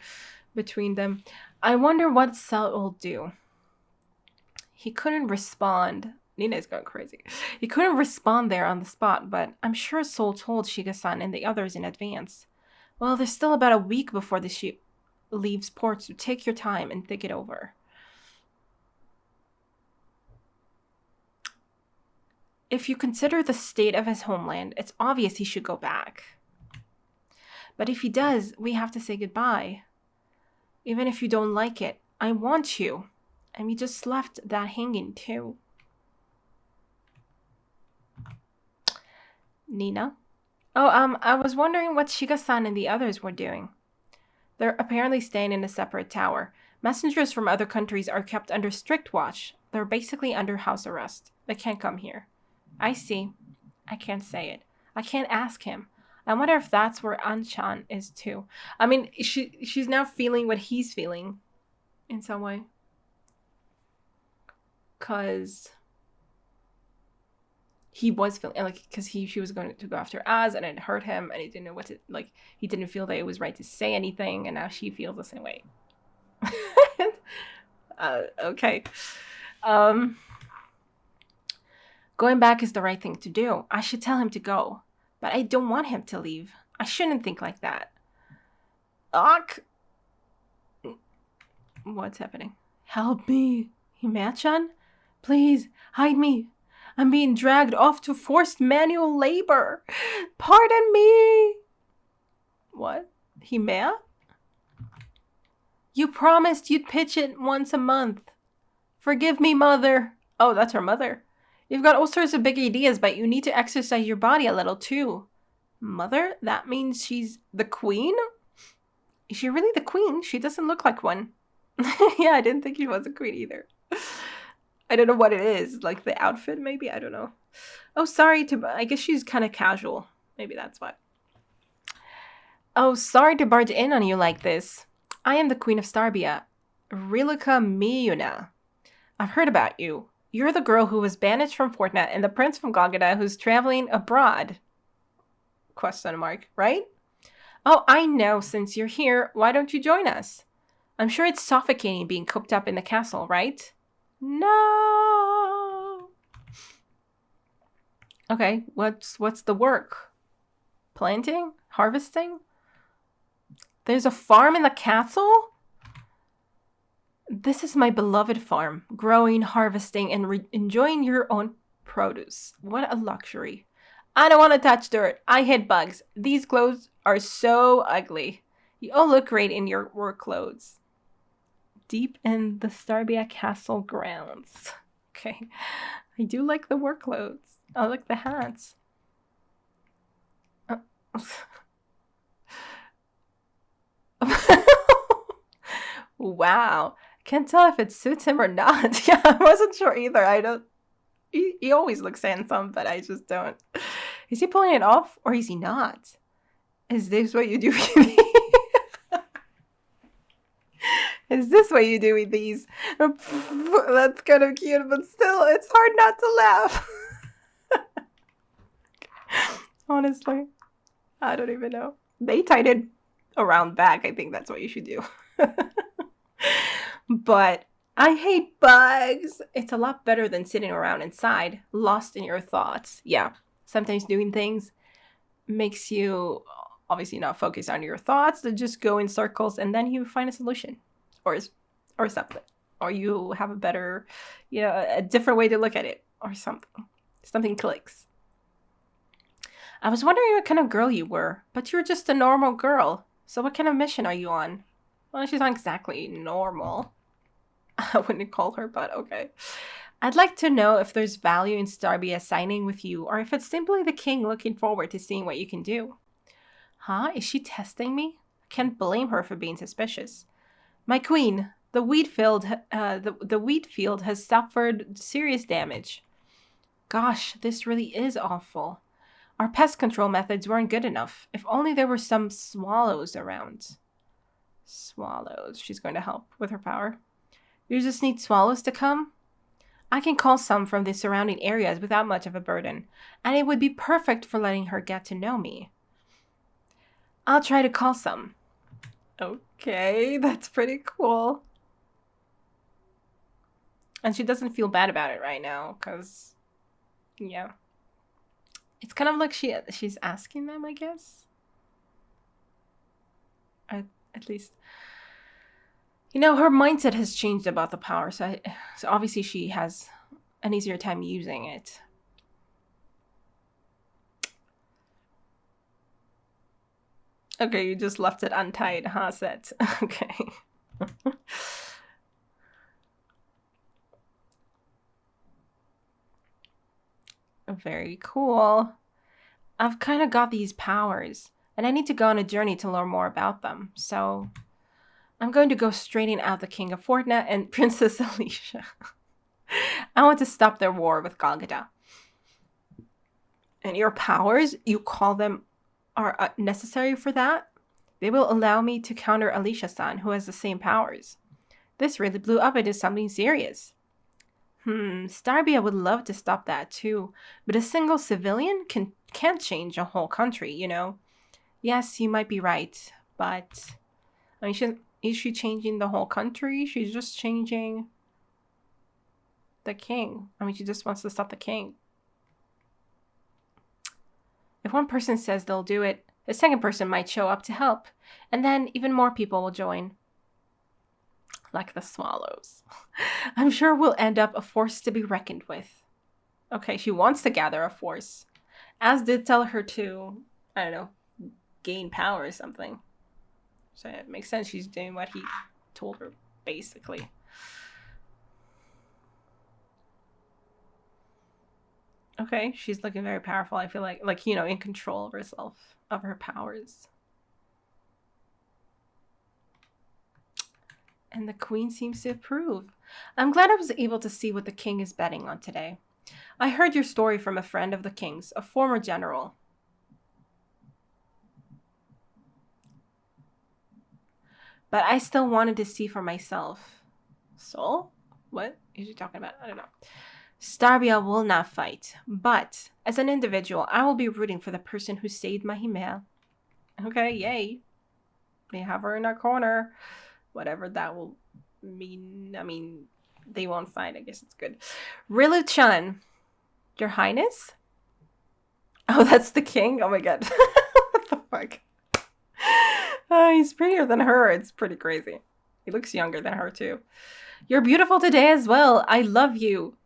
between them. I wonder what Sett will do. He couldn't respond. Nina is going crazy. He couldn't respond there on the spot, but I'm sure Soul told Shiga-san and the others in advance. Well, there's still about a week before the ship leaves port, so take your time and think it over. If you consider the state of his homeland, it's obvious he should go back. But if he does, we have to say goodbye. Even if you don't like it, I want you. And we just left that hanging too. Nina? Oh, I was wondering what Shiga-san and the others were doing. They're apparently staying in a separate tower. Messengers from other countries are kept under strict watch. They're basically under house arrest. They can't come here. I see. I can't say it. I can't ask him. I wonder if that's where Anchan is too. I mean, she's now feeling what he's feeling in some way. Because he was feeling like, because she was going to go after Az and it hurt him and he didn't know what to, like, he didn't feel that it was right to say anything, and now she feels the same way. Okay. Going back is the right thing to do. I should tell him to go, but I don't want him to leave. I shouldn't think like that. Ak! What's happening? Help me, Himachan. Please, hide me. I'm being dragged off to forced manual labor. Pardon me. What? Himea? You promised you'd pitch it once a month. Forgive me, mother. Oh, that's her mother. You've got all sorts of big ideas, but you need to exercise your body a little too. Mother? That means she's the queen? Is she really the queen? She doesn't look like one. Yeah, I didn't think she was a queen either. I don't know what it is. Like the outfit, maybe? I don't know. Oh, sorry I guess she's kind of casual. Maybe that's why. Oh, sorry to barge in on you like this. I am the Queen of Starbia, Rilika Miyuna. I've heard about you. You're the girl who was banished from Fortnite and the prince from Gogeta who's traveling abroad. Question mark, right? Oh, I know. Since you're here, why don't you join us? I'm sure it's suffocating being cooped up in the castle, right? No. Okay, what's the work? Planting? Harvesting? There's a farm in the castle? This is my beloved farm. Growing, harvesting, and enjoying your own produce. What a luxury. I don't want to touch dirt. I hate bugs. These clothes are so ugly. You all look great in your work clothes. Deep in the Starbia Castle grounds. Okay. I do like the work clothes. I like the hats. Wow. Can't tell if it suits him or not. Yeah, I wasn't sure either. He always looks handsome, but I just don't. Is he pulling it off or is he not? Is this what you do with me? Is this what you do with these? That's kind of cute, but still, it's hard not to laugh. Honestly, I don't even know. They tied it around back. I think that's what you should do. But I hate bugs. It's a lot better than sitting around inside, lost in your thoughts. Yeah, sometimes doing things makes you obviously not focus on your thoughts. They just go in circles, and then you find a solution. Or something, or you have a better, a different way to look at it, or something clicks. I was wondering what kind of girl you were, but you're just a normal girl. So what kind of mission are you on? Well, she's not exactly normal. I wouldn't call her, but okay. I'd like to know if there's value in Starbia signing with you, or if it's simply the king looking forward to seeing what you can do. Huh? Is she testing me? I can't blame her for being suspicious. My queen, the wheat field has suffered serious damage. Gosh, this really is awful. Our pest control methods weren't good enough. If only there were some swallows around. Swallows. She's going to help with her power. You just need swallows to come? I can call some from the surrounding areas without much of a burden, and it would be perfect for letting her get to know me. I'll try to call some. Okay, that's pretty cool. And she doesn't feel bad about it right now, because, yeah. It's kind of like she's asking them, I guess. At least. Her mindset has changed about the power, so obviously she has an easier time using it. Okay, you just left it untied, huh, Sett? Okay. Very cool. I've kind of got these powers, and I need to go on a journey to learn more about them. So I'm going to go straighten out the King of Fortna and Princess Alicia. I want to stop their war with Golgotha. And your powers, you call them, are necessary for that? They will allow me to counter Alicia-san, who has the same powers. This really blew up into something serious. Starby, I would love to stop that too, but a single civilian can't change a whole country, Yes, you might be right, but I mean, is she changing the whole country? She's just changing the king. I mean, she just wants to stop the king. If one person says they'll do it, a second person might show up to help, and then even more people will join. Like the swallows. I'm sure we'll end up a force to be reckoned with. Okay, she wants to gather a force. Az did tell her to, I don't know, gain power or something. So it makes sense she's doing what he told her, basically. Okay, she's looking very powerful. I feel like, in control of herself, of her powers. And the queen seems to approve. I'm glad I was able to see what the king is betting on today. I heard your story from a friend of the king's, a former general. But I still wanted to see for myself. So? What is she talking about? I don't know. Starbia will not fight, but as an individual, I will be rooting for the person who saved my Himea. Okay, yay. We have her in our corner. Whatever that will mean. I mean, they won't fight. I guess it's good. Rilu-chan, Your Highness? Oh, that's the king? Oh my god. What the fuck? He's prettier than her. It's pretty crazy. He looks younger than her, too. You're beautiful today as well. I love you.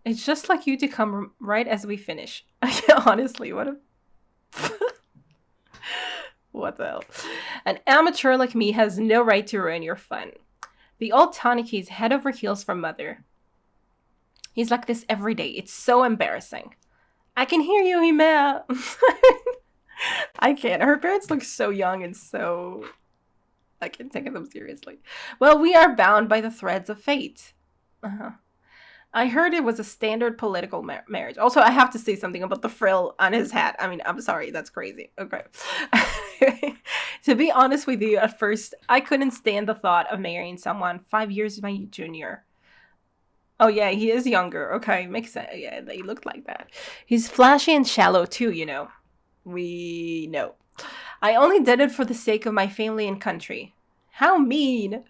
It's just like you to come right as we finish. Honestly, what a... What the hell? An amateur like me has no right to ruin your fun. The old Taniki's head over heels for mother. He's like this every day. It's so embarrassing. I can hear you, Himea. I can't. Her parents look so young and so... I can't take them seriously. Well, we are bound by the threads of fate. I heard it was a standard political marriage. Also, I have to say something about the frill on his hat. I mean, I'm sorry. That's crazy. Okay. To be honest with you, at first, I couldn't stand the thought of marrying someone 5 years my junior. Oh, yeah, he is younger. Okay, makes sense. Yeah, they look like that. He's flashy and shallow, too, We know. I only did it for the sake of my family and country. How mean.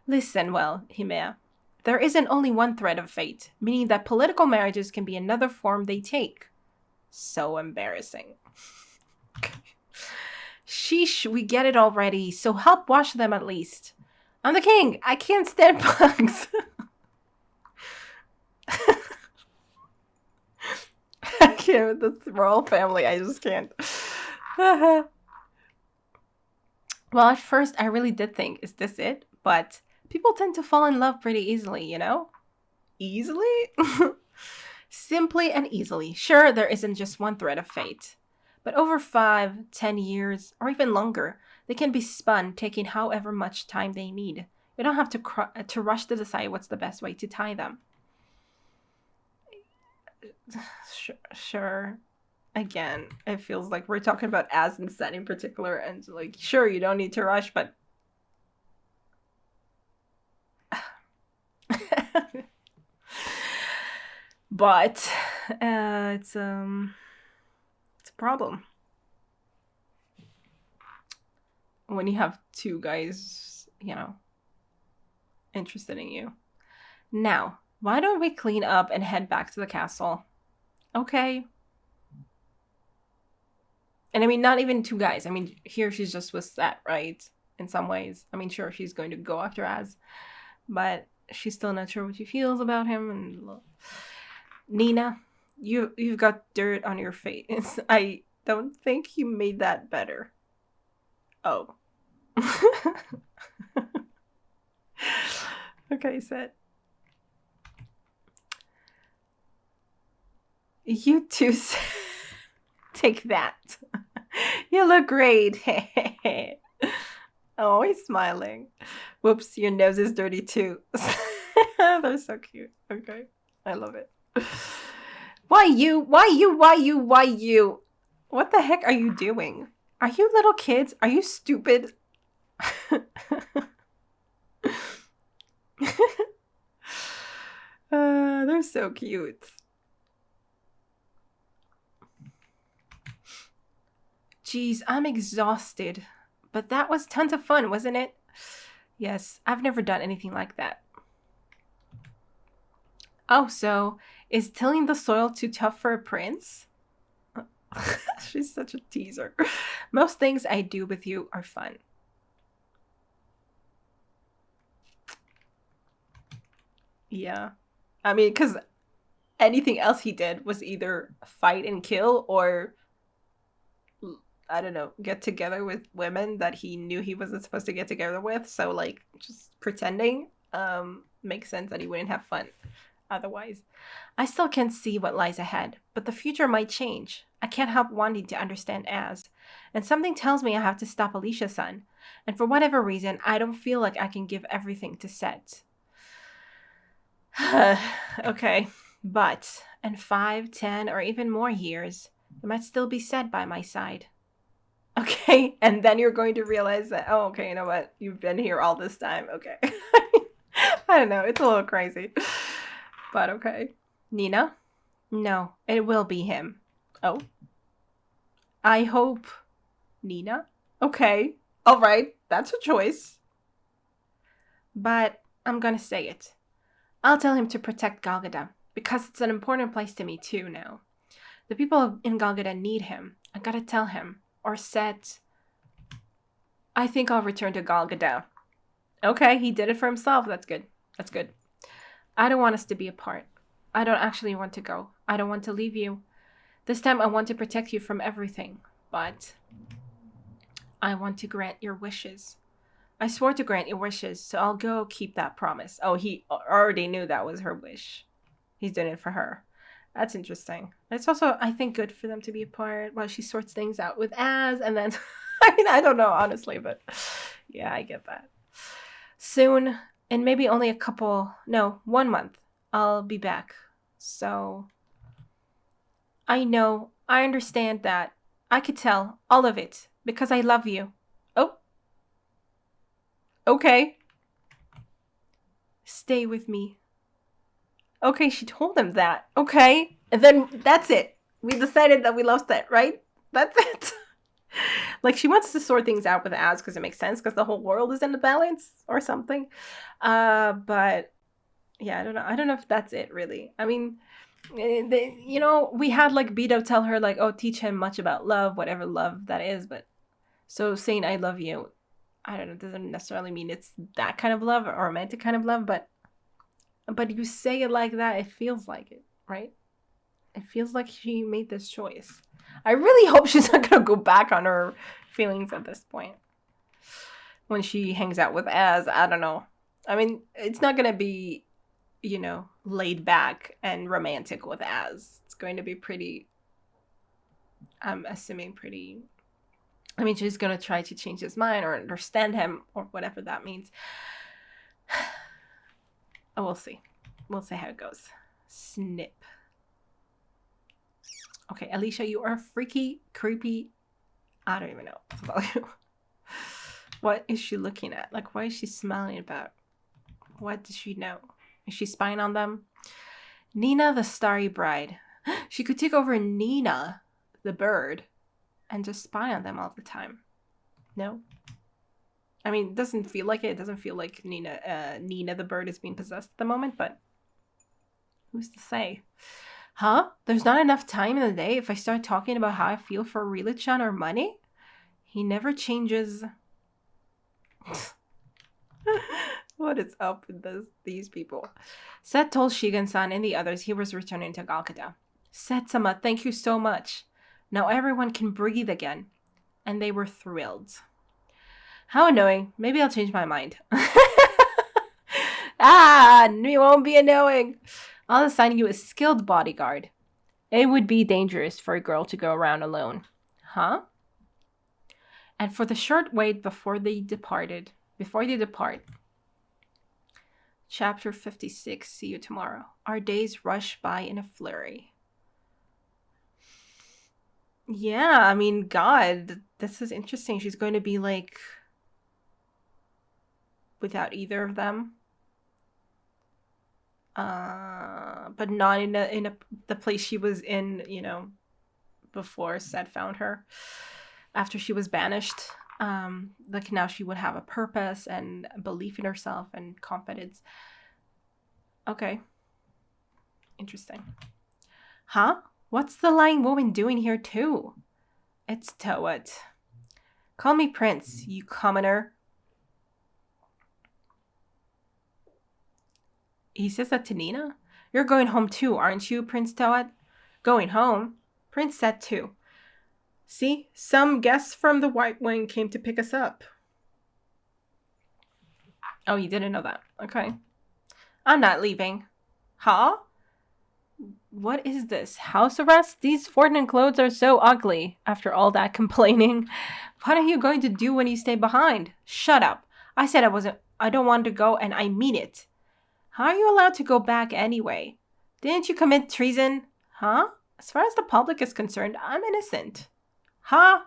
Listen, well, Himea, there isn't only one thread of fate, meaning that political marriages can be another form they take. So embarrassing. Sheesh, we get it already, so help wash them at least. I'm the king. I can't stand bugs. I can't with this royal family. I just can't. Well, at first, I really did think, is this it? But people tend to fall in love pretty easily, Easily? Simply and easily. Sure, there isn't just one thread of fate. But over 5, 10 years, or even longer, they can be spun, taking however much time they need. You don't have to rush to decide what's the best way to tie them. Sure. Again, it feels like we're talking about Az and Sett in particular, and sure, you don't need to rush, but but it's a problem. when you have two guys, you know, interested in you. Now, why don't we clean up and head back to the castle? Okay. And I mean, not even two guys. I mean, here she's just with Sett, right? In some ways. I mean, sure, she's going to go after Az, but she's still not sure what she feels about him. And Nina, you've got dirt on your face. I don't think you made that better. Oh. Okay, Sett. You too. Take that. You look great. Oh, he's smiling. Whoops, your nose is dirty too. They're so cute. Okay, I love it. Why you? Why you? Why you? Why you? What the heck are you doing? Are you little kids? Are you stupid? They're so cute. Geez, I'm exhausted. But that was tons of fun, wasn't it? Yes, I've never done anything like that. Oh, so is tilling the soil too tough for a prince? She's such a teaser. Most things I do with you are fun. Yeah. I mean, because anything else he did was either fight and kill or, I don't know, get together with women that he knew he wasn't supposed to get together with. So, like, just pretending makes sense that he wouldn't have fun otherwise. I still can't see what lies ahead, but the future might change. I can't help wanting to understand Az. And something tells me I have to stop Alicia's son. And for whatever reason, I don't feel like I can give everything to Sett. Okay, but in 5, 10, or even more years, there might still be Sett by my side. Okay, and then you're going to realize that, oh, okay, you know what? You've been here all this time. Okay. I don't know. It's a little crazy. But okay. Nina? No, it will be him. Oh. I hope. Nina? Okay. All right. That's a choice. But I'm gonna say it. I'll tell him to protect Galgada, because it's an important place to me too now. The people in Galgada need him. I gotta tell him. Or Sett. I think I'll return to Galgada. Okay, he did it for himself. That's good. That's good. I don't want us to be apart. I don't actually want to go. I don't want to leave you. This time I want to protect you from everything. But I want to grant your wishes. I swore to grant your wishes, so I'll go keep that promise. Oh, he already knew that was her wish. He's doing it for her. That's interesting. It's also, I think, good for them to be apart while she sorts things out with Az, and then, I mean, I don't know, honestly, but yeah, I get that. Soon, in maybe only 1 month, I'll be back. So, I know, I understand that. I could tell, all of it, because I love you. Oh. Okay. Stay with me. Okay, she told him that. Okay. And then that's it. We decided that we love Sett, right? That's it. Like, she wants to sort things out with Az because it makes sense because the whole world is in the balance or something. But yeah, I don't know. I don't know if that's it, really. I mean, we had like Beto tell her like, oh, teach him much about love, whatever love that is. But so saying I love you, I don't know, doesn't necessarily mean it's that kind of love or romantic kind of love, but you say it like that, it feels like it, right? It feels like she made this choice. I really hope she's not going to go back on her feelings at this point. When she hangs out with Az, I don't know. I mean, it's not going to be, laid back and romantic with Az. It's going to be pretty, I'm assuming pretty, I mean, she's going to try to change his mind or understand him or whatever that means. Oh, we'll see. We'll see how it goes. Snip. Okay, Alicia, you are freaky, creepy. I don't even know what to tell you. What is she looking at? Like, what is she smiling about? What does she know? Is she spying on them? Nina the Starry Bride. She could take over Nina the bird and just spy on them all the time. No? I mean, it doesn't feel like it. It doesn't feel like Nina the bird is being possessed at the moment, but who's to say? Huh? There's not enough time in the day if I start talking about how I feel for Rilichan or money? He never changes. What is up with these people? Sett told Shigen-san and the others he was returning to Galkada. Sett-sama, thank you so much. Now everyone can breathe again. And they were thrilled. How annoying. Maybe I'll change my mind. You won't be annoying. I'll assign you a skilled bodyguard. It would be dangerous for a girl to go around alone. Huh? And for the short wait before they depart, Chapter 56, see you tomorrow. Our days rush by in a flurry. Yeah, I mean, God, this is interesting. She's going to be like without either of them. But not in the place she was in, before Sett found her. After she was banished. Like now she would have a purpose and belief in herself and confidence. Okay. Interesting. Huh? What's the lying woman doing here too? It's Toad. Call me Prince, you commoner. He says that to Nina? You're going home too, aren't you, Prince Toad? Going home? Prince Sett too. See, some guests from the White Wing came to pick us up. Oh, you didn't know that. Okay. I'm not leaving. Huh? What is this? House arrest? These Fortnite clothes are so ugly. After all that complaining. What are you going to do when you stay behind? Shut up. I said I don't want to go, and I mean it. How are you allowed to go back anyway? Didn't you commit treason? Huh? As far as the public is concerned, I'm innocent. Huh?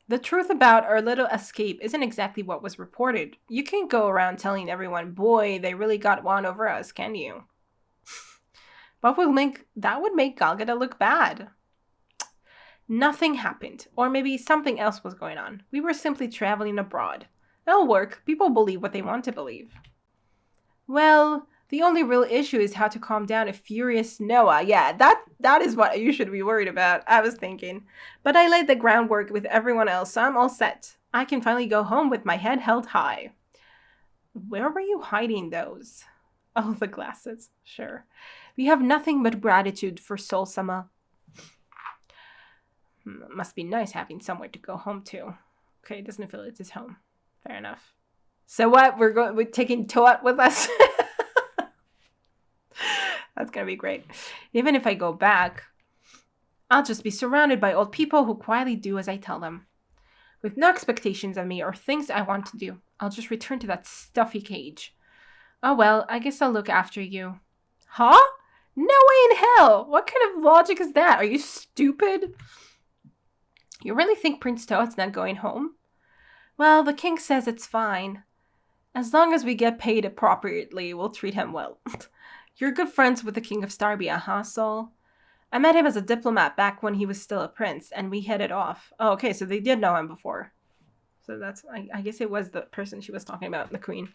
The truth about our little escape isn't exactly what was reported. You can't go around telling everyone, boy, they really got one over us, can you? That would make Galgada look bad. Nothing happened. Or maybe something else was going on. We were simply traveling abroad. It'll work. People believe what they want to believe. Well, the only real issue is how to calm down a furious Noah. Yeah, that is what you should be worried about, I was thinking. But I laid the groundwork with everyone else, so I'm all set. I can finally go home with my head held high. Where were you hiding those? Oh, the glasses. Sure. We have nothing but gratitude for Sol-sama. Must be nice having somewhere to go home to. Okay, doesn't feel it's his home. Fair enough. So what? We're taking Toad with us? That's gonna be great. Even if I go back, I'll just be surrounded by old people who quietly do as I tell them. With no expectations of me or things I want to do. I'll just return to that stuffy cage. Oh well, I guess I'll look after you. Huh? No way in hell! What kind of logic is that? Are you stupid? You really think Prince Toad's not going home? Well, the king says it's fine. As long as we get paid appropriately, we'll treat him well. You're good friends with the King of Starbia, huh, Sol? I met him as a diplomat back when he was still a prince, and we hit it off. Oh, okay, so they did know him before. So that's, I guess it was the person she was talking about, the queen.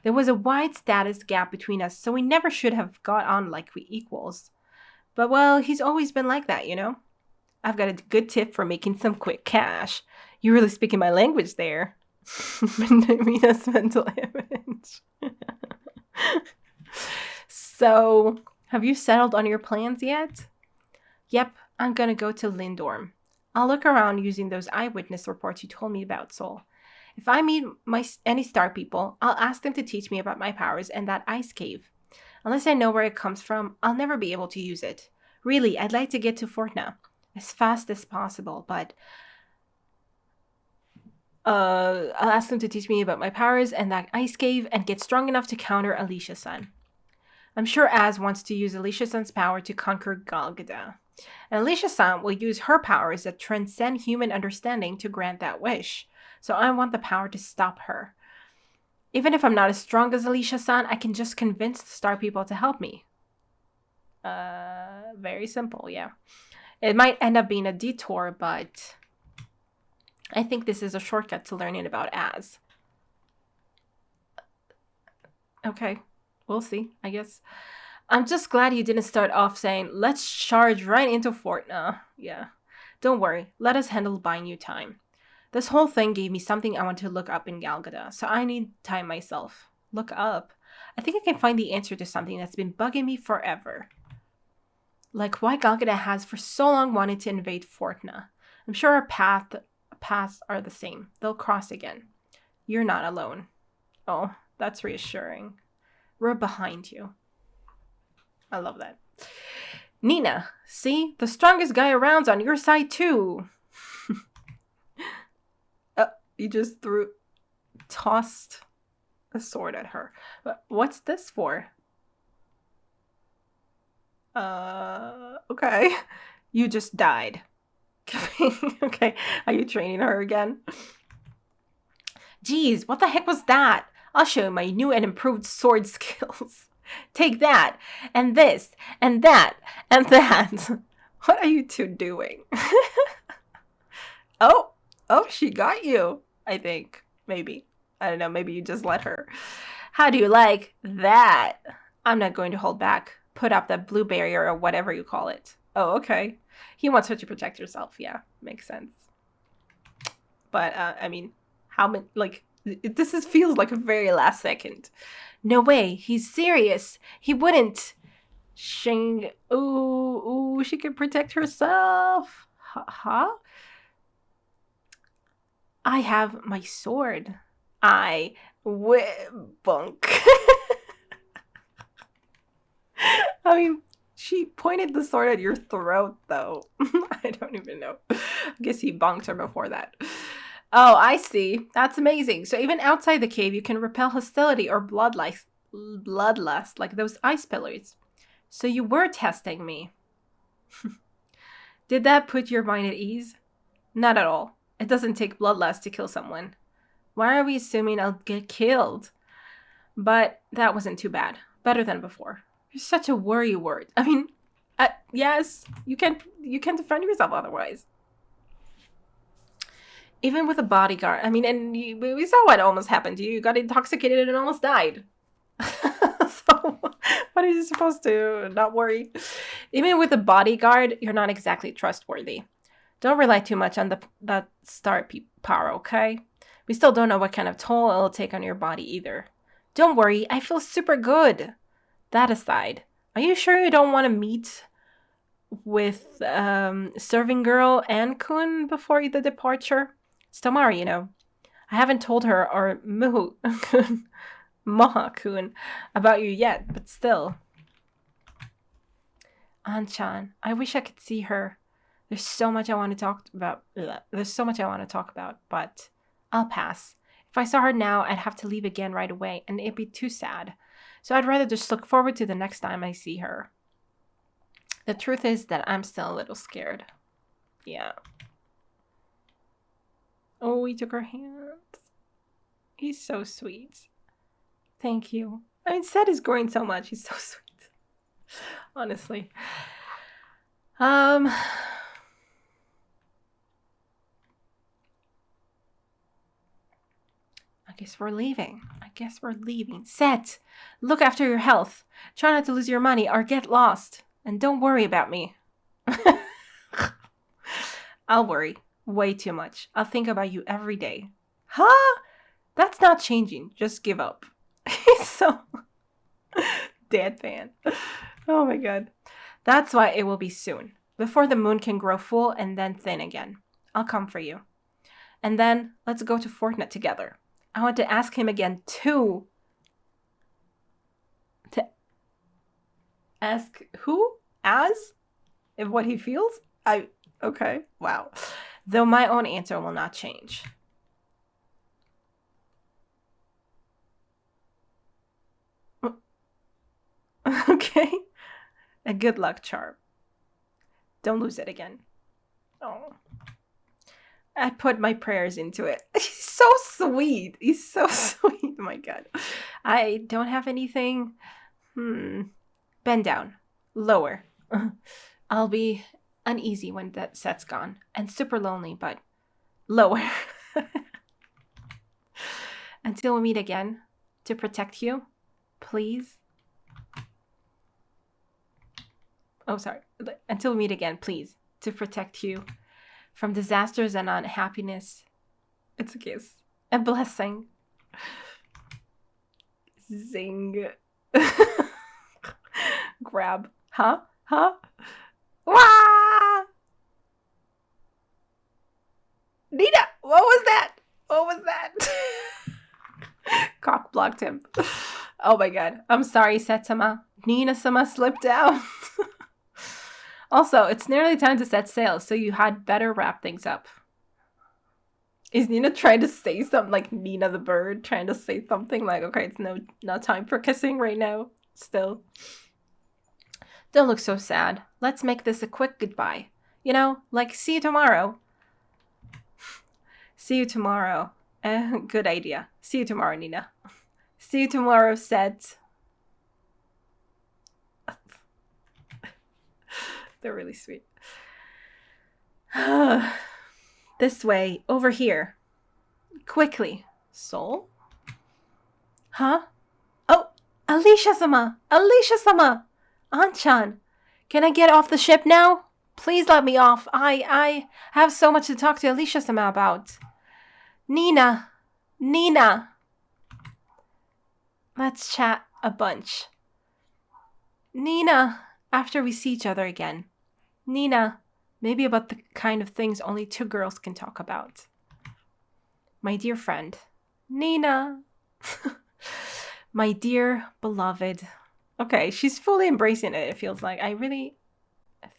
There was a wide status gap between us, so we never should have got on like we equals. But, well, he's always been like that, you know? I've got a good tip for making some quick cash. You're really speaking my language there. Mina's mental image. So, have you settled on your plans yet? Yep, I'm gonna go to Lindorm. I'll look around using those eyewitness reports you told me about, Sol. If I meet any star people, I'll ask them to teach me about my powers and that ice cave. Unless I know where it comes from, I'll never be able to use it. Really, I'd like to get to Fortna as fast as possible, but I'll ask them to teach me about my powers and that ice cave and get strong enough to counter Alicia-san. I'm sure Az wants to use Alicia-san's power to conquer Galgada. And Alicia-san will use her powers that transcend human understanding to grant that wish. So I want the power to stop her. Even if I'm not as strong as Alicia-san, I can just convince the star people to help me. Very simple, yeah. It might end up being a detour, but I think this is a shortcut to learning about Az. Okay, we'll see, I guess. I'm just glad you didn't start off saying, let's charge right into Fortna. Yeah. Don't worry, let us handle buying you time. This whole thing gave me something I want to look up in Galgada, so I need time myself. Look up? I think I can find the answer to something that's been bugging me forever. Like why Galgada has for so long wanted to invade Fortna. I'm sure our paths are the same. They'll cross again. You're not alone. Oh, that's reassuring. We're behind you. I love that. Nina, see? The strongest guy around's on your side too. You just tossed a sword at her. What's this for? Okay. You just died. Okay. Are you training her again? Geez, what the heck was that? I'll show you my new and improved sword skills. Take that, and this, and that, and that. What are you two doing? Oh, she got you, I think. Maybe. I don't know, maybe you just let her. How do you like that? I'm not going to hold back. Put up that blue barrier or whatever you call it. Oh, okay. He wants her to protect herself. Yeah, makes sense. But, I mean, how many, like, this feels like a very last second. No way, he's serious. He wouldn't. Shing. Ooh, she can protect herself. Huh? I have my sword. Bunk. I mean, she pointed the sword at your throat, though. I don't even know. I guess he bonked her before that. Oh, I see. That's amazing. So even outside the cave, you can repel hostility or bloodlust like those ice pillars. So you were testing me. Did that put your mind at ease? Not at all. It doesn't take bloodlust to kill someone. Why are we assuming I'll get killed? But that wasn't too bad. Better than before. You're such a worry word. I mean, yes, you can't defend yourself otherwise. Even with a bodyguard. I mean, and we saw what almost happened to you. You got intoxicated and almost died. So, what are you supposed to not worry? Even with a bodyguard, you're not exactly trustworthy. Don't rely too much on that star power, okay? We still don't know what kind of toll it'll take on your body either. Don't worry, I feel super good. That aside, are you sure you don't want to meet with serving girl and Kun before the departure? It's tomorrow, you know. I haven't told her or Moha-kun about you yet, but still. Anchan, I wish I could see her. There's so much I want to talk about. But I'll pass. If I saw her now, I'd have to leave again right away, and it'd be too sad. So I'd rather just look forward to the next time I see her. The truth is that I'm still a little scared. Yeah. Oh, he took her hand. He's so sweet. Thank you. I mean, Sett is growing so much. He's so sweet. Honestly. I guess we're leaving. Sett, look after your health. Try not to lose your money or get lost. And don't worry about me. I'll worry. Way too much. I'll think about you every day. Huh? That's not changing. Just give up. He's so deadpan. Oh my god. That's why it will be soon. Before the moon can grow full and then thin again. I'll come for you. And then let's go to Fortnite together. I want to ask him again too. To ask who? As? If what he feels? Okay. Wow. Though my own answer will not change. Okay. A good luck charm. Don't lose it again. Oh. I put my prayers into it. He's so sweet. He's so sweet. Oh my god. I don't have anything. Bend down. Lower. I'll be uneasy when that Sett's gone. And super lonely, but lower. Until we meet again. To protect you. please. Oh, sorry. Until we meet again, please. To protect you from disasters and unhappiness. It's a kiss. A blessing. Zing. Grab. Huh? Huh? Wah! Nina! What was that? What was that? Cock blocked him. Oh my god. I'm sorry, Sett-sama. Nina-sama slipped down. Also, it's nearly time to set sail, so you had better wrap things up. Is Nina trying to say something, like Nina the bird trying to say something like, okay, it's no time for kissing right now. Still. Don't look so sad. Let's make this a quick goodbye. You know, like, see you tomorrow. See you tomorrow. Good idea. See you tomorrow, Nina. See you tomorrow, Sett. They're really sweet. This way, over here. Quickly. Soul? Huh? Oh, Alicia-sama! Alicia-sama! An-chan, can I get off the ship now? Please let me off. I have so much to talk to Alicia-sama about. Nina. Nina. Let's chat a bunch. Nina, after we see each other again. Nina, maybe about the kind of things only two girls can talk about. My dear friend. Nina. My dear beloved. Okay, she's fully embracing it, it feels like. I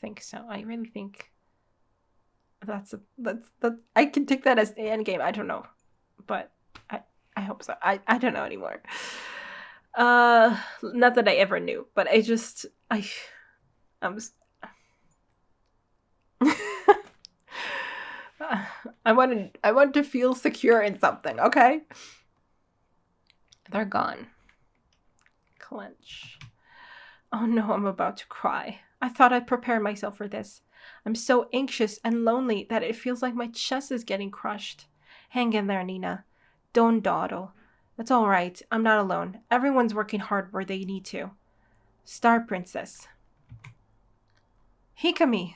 think so. I really think that's I can take that as the end game. I don't know. But I hope so. I don't know anymore. Not that I ever knew, but I'm I want to feel secure in something, okay? They're gone. Clench. Oh no, I'm about to cry. I thought I'd prepare myself for this. I'm so anxious and lonely that it feels like my chest is getting crushed. Hang in there, Nina. Don't dawdle. It's all right. I'm not alone. Everyone's working hard where they need to. Star Princess. Hikami.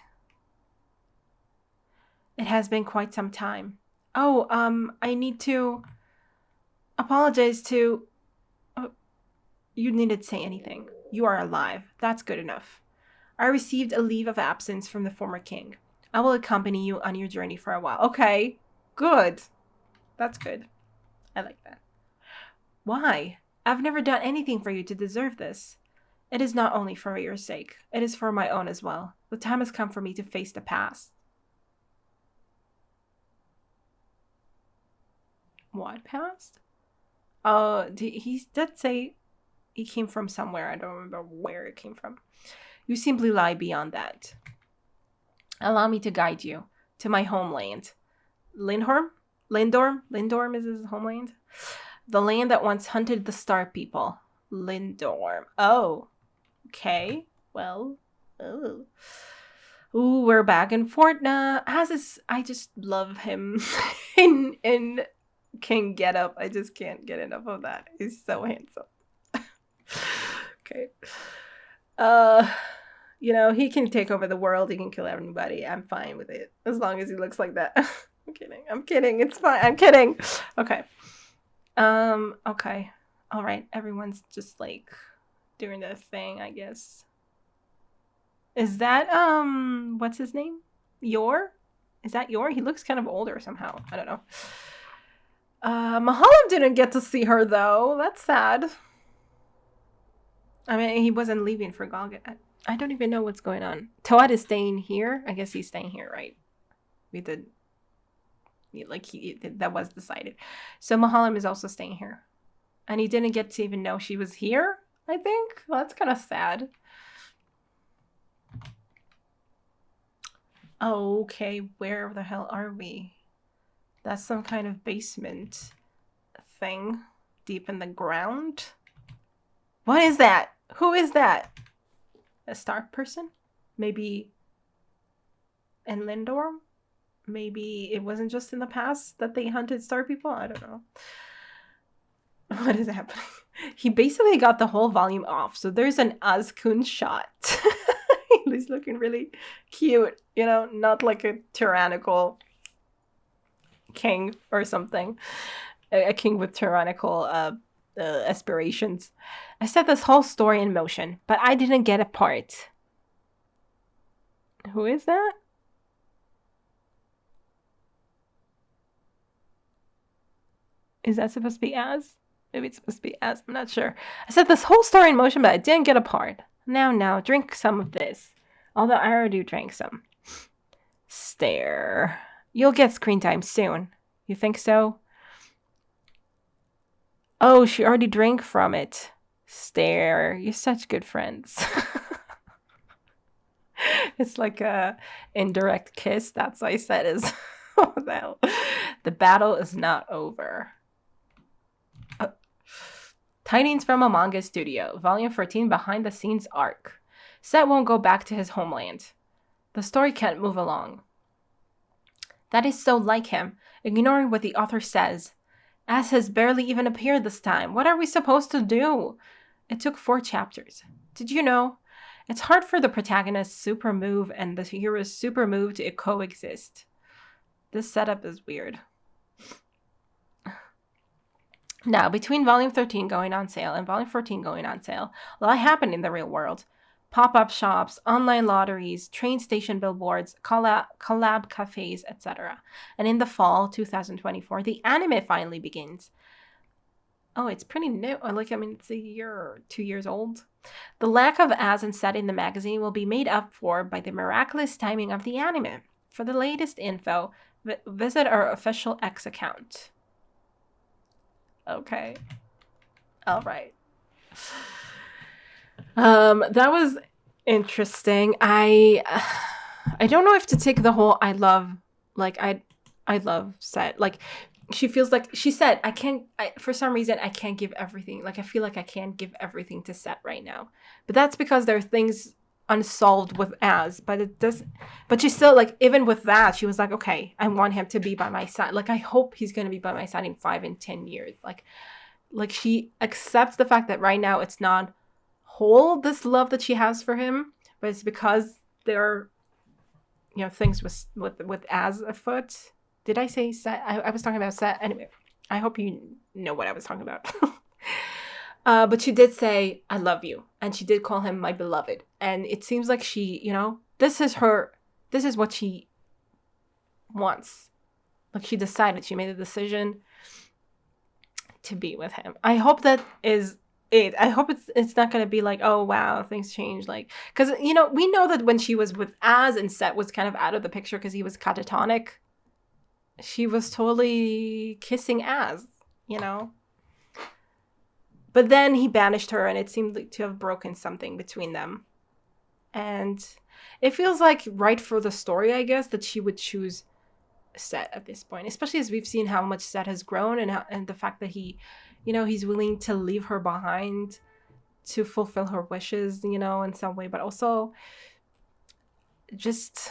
It has been quite some time. Oh, I need to apologize to... You needn't say anything. You are alive. That's good enough. I received a leave of absence from the former king. I will accompany you on your journey for a while. Okay, good. That's good. I like that. Why? I've never done anything for you to deserve this. It is not only for your sake. It is for my own as well. The time has come for me to face the past. What past? He did say he came from somewhere. I don't remember where it came from. You simply lie beyond that. Allow me to guide you to my homeland. Lindorm? Lindorm is his homeland? The land that once hunted the star people. Lindorm. Oh. Okay. Well. Oh. Ooh, we're back in Fortna. I just love him in King Getup. I just can't get enough of that. He's so handsome. Okay. You know, he can take over the world. He can kill everybody. I'm fine with it. As long as he looks like that. I'm kidding. It's fine. I'm kidding. Okay. Okay. All right. Everyone's just like doing their thing, I guess. Is that, what's his name? Yor? Is that Yor? He looks kind of older somehow. I don't know. Mahalam didn't get to see her, though. That's sad. I mean, he wasn't leaving for Galga. I don't even know what's going on. Toad is staying here. I guess he's staying here, right? We did. Like, that was decided. So Mahalam is also staying here. And he didn't get to even know she was here, I think. Well, that's kind of sad. Okay, where the hell are we? That's some kind of basement thing deep in the ground. What is that? Who is that? A star person? Maybe in Lindorm? Maybe it wasn't just in the past that they hunted star people? I don't know. What is happening? He basically got the whole volume off. So there's an Azkun shot. He's looking really cute, not like a tyrannical king or something. A king with tyrannical aspirations. I set this whole story in motion, but I didn't get a part. Who is that? Is that supposed to be Az? Maybe it's supposed to be Az. I'm not sure. I set this whole story in motion, but I didn't get a part. Now, drink some of this. Although I already drank some. Stare. You'll get screen time soon. You think so? Oh, she already drank from it. Stare. You're such good friends. It's like a indirect kiss. That's what I said is what the hell? The battle is not over. Tidings from a manga studio, volume 14, behind the scenes arc. Sett won't go back to his homeland. The story can't move along. That is so like him, ignoring what the author says. Az has barely even appeared this time. What are we supposed to do? It took 4 chapters. Did you know? It's hard for the protagonist's super move and the hero's super move to coexist. This setup is weird. Now, between Volume 13 going on sale and Volume 14 going on sale, a lot happened in the real world. Pop-up shops, online lotteries, train station billboards, collab cafes, etc. And in the fall 2024, the anime finally begins. Oh, it's pretty new. It's a year or 2 years old. The lack of Az and Sett in the magazine will be made up for by the miraculous timing of the anime. For the latest info, visit our official X account. Okay. All right. That was interesting. I don't know if to take the whole I love Sett. Like, she feels like she said for some reason I can't give everything. Like, I feel like I can't give everything to Sett right now. But that's because there are things unsolved with Az, but she's still like, even with that, she was like, okay, I want him to be by my side. Like, I hope he's going to be by my side in 5 and 10 years. Like she accepts the fact that right now it's not whole, this love that she has for him, but it's because there are, things with Az afoot. Did I say Sett? I was talking about Sett. Anyway, I hope you know what I was talking about. But she did say, I love you. And she did call him my beloved. And it seems like she, this is what she wants. Like, she decided, she made a decision to be with him. I hope that is it. I hope it's not going to be like, oh, wow, things change. Like, because, we know that when she was with Az and Sett was kind of out of the picture because he was catatonic, she was totally kissing Az, But then he banished her, and it seemed to have broken something between them. And it feels like right for the story, I guess, that she would choose Sett at this point, especially as we've seen how much Sett has grown and the fact that he, he's willing to leave her behind to fulfill her wishes, in some way, but also just,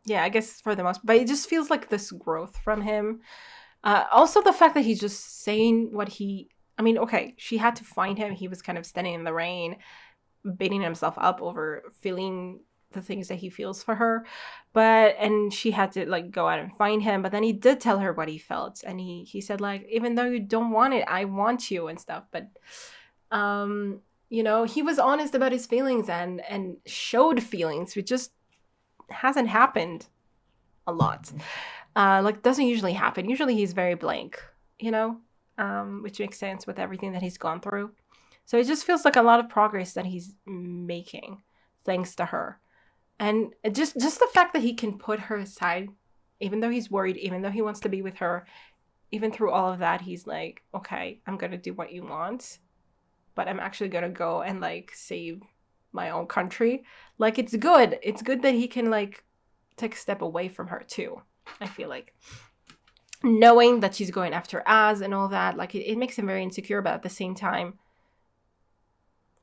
yeah, I guess for the most, but it just feels like this growth from him. Also, the fact that he's just saying what okay, she had to find him. He was kind of standing in the rain, beating himself up over feeling the things that he feels for her. And she had to, like, go out and find him. But then he did tell her what he felt. And he said, like, even though you don't want it, I want you and stuff. But, he was honest about his feelings and showed feelings, which just hasn't happened a lot. Doesn't usually happen. Usually he's very blank, which makes sense with everything that he's gone through. So it just feels like a lot of progress that he's making thanks to her. And just the fact that he can put her aside, even though he's worried, even though he wants to be with her, even through all of that, he's like, okay, I'm going to do what you want, but I'm actually going to go and, like, save my own country. Like, it's good. It's good that he can, like, take a step away from her too. I feel like knowing that she's going after Az and all that, like, it makes him very insecure, but at the same time,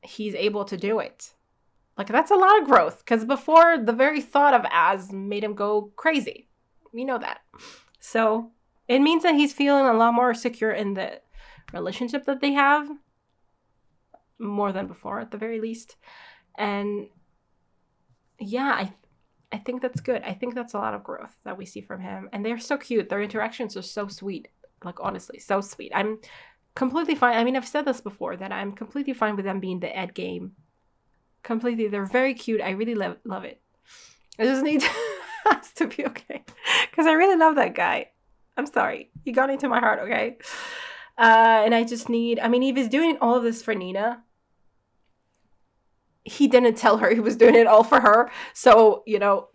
he's able to do it. Like, that's a lot of growth, because before, the very thought of Az made him go crazy. We know that. So It means that he's feeling a lot more secure in the relationship that they have, more than before at the very least. And yeah, I think that's good. I think that's a lot of growth that we see from him. And they're so cute. Their interactions are so sweet. Like, honestly, so sweet. I'm completely fine. I mean, I've said this before, that I'm completely fine with them being the Ed game. Completely. They're very cute. I really love it. I just need has to be okay. Because I really love that guy. I'm sorry. He got into my heart, okay? And I just need... I mean, if he's doing all of this for Nina, he didn't tell her he was doing it all for her. So, you know,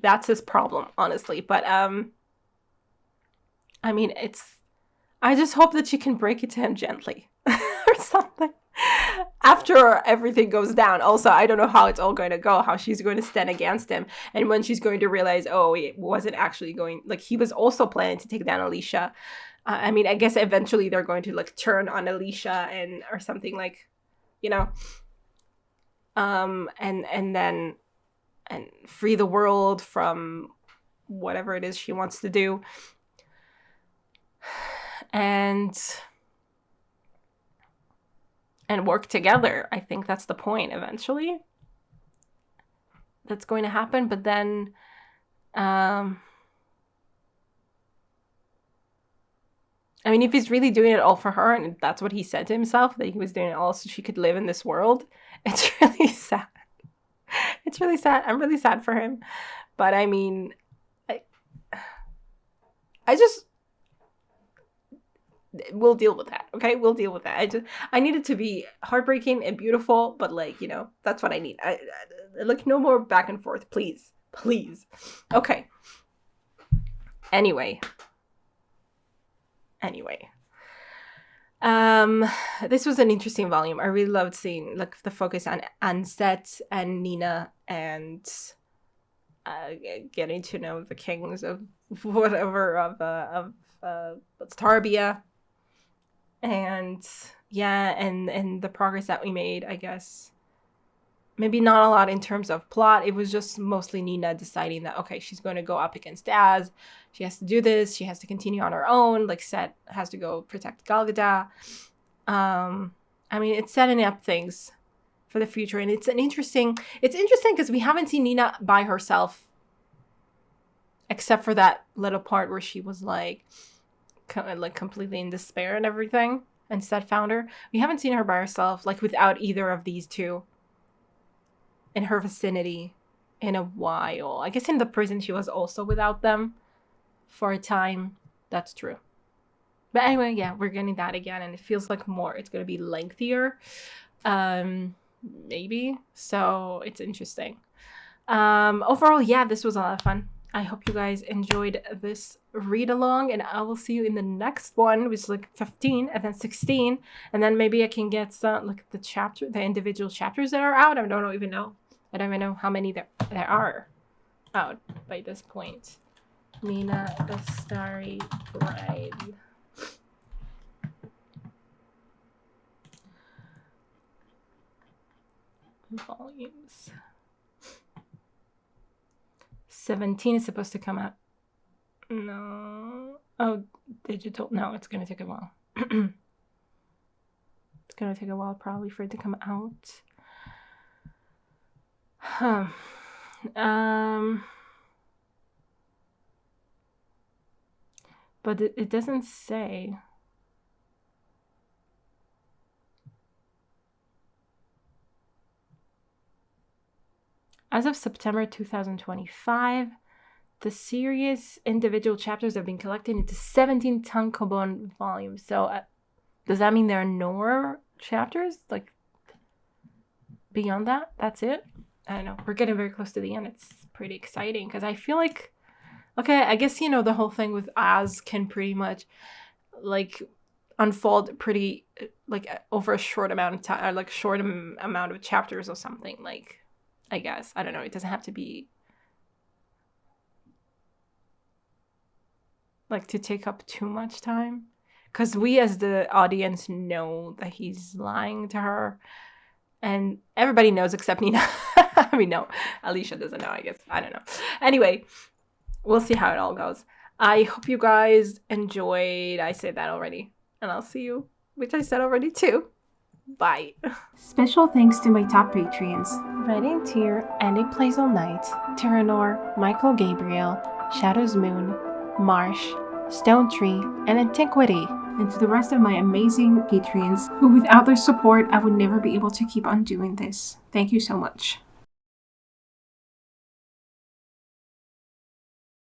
that's his problem, honestly. But, I mean, it's... I just hope that she can break it to him gently. Or something. After everything goes down. Also, I don't know how it's all going to go, how she's going to stand against him, and when she's going to realize, oh, it wasn't actually going... Like, he was also planning to take down Alicia. I mean, I guess eventually they're going to, like, turn on Alicia and... or something, like, you know... and then... and free the world from whatever it is she wants to do. And work together. I think that's the point eventually. That's going to happen. But then I mean, if he's really doing it all for her, and that's what he said to himself, that he was doing it all so she could live in this world, it's really sad. It's really sad. I'm really sad for him. But I mean, I just... we'll deal with that, okay? We'll deal with that. I need it to be heartbreaking and beautiful, but, like, you know, that's what I need. I like, no more back and forth, please. Please. Okay. Anyway. This was an interesting volume. I really loved seeing, like, the focus on Sett and Nina, and getting to know the kings of whatever, of Starbia. And yeah, and the progress that we made, I guess. Maybe not a lot in terms of plot. It was just mostly Nina deciding that, okay, she's going to go up against Az. She has to do this. She has to continue on her own. Like, Sett has to go protect Gal Gadot. I mean, it's setting up things for the future. And it's interesting because we haven't seen Nina by herself, except for that little part where she was like completely in despair and everything, and Sett found her. We haven't seen her by herself, like, without either of these two in her vicinity in a while. I guess in the prison she was also without them for a time. That's true. But anyway, yeah, we're getting that again, and it feels like it's going to be lengthier, maybe. So it's interesting. Overall, yeah, this was a lot of fun. I hope you guys enjoyed this read along, and I will see you in the next one, which is like 15 and then 16, and then maybe I can get some, like, the individual chapters that are out. I don't even know how many there are out by this point. Nina, the Starry Bride. Volumes. 17 is supposed to come out. No. Oh, digital. No, it's going to take a while. It's going to take a while probably for it to come out. But it doesn't say. As of September 2025, the series individual chapters have been collected into 17 tankobon volumes. So does that mean there are no more chapters? Like, beyond that? That's it? I don't know. We're getting very close to the end. It's pretty exciting because I feel like, okay, I guess, you know, the whole thing with Az can pretty much, like, unfold pretty, like, over a short amount of time, or, like, short amount of chapters or something, like, I guess. I don't know. It doesn't have to be, like, to take up too much time. Because we as the audience know that he's lying to her. And everybody knows except Nina. I mean, no. Alicia doesn't know, I guess. I don't know. Anyway, we'll see how it all goes. I hope you guys enjoyed. I said that already. And I'll see you, which I said already too. Bye. Special thanks to my top Patreons: Writing Tier, Andy Plays All Night, Tyranor, Michael Gabriel, Shadows Moon, Marsh, Stone Tree, and Antiquity. And to the rest of my amazing Patreons, who without their support I would never be able to keep on doing this. Thank you so much.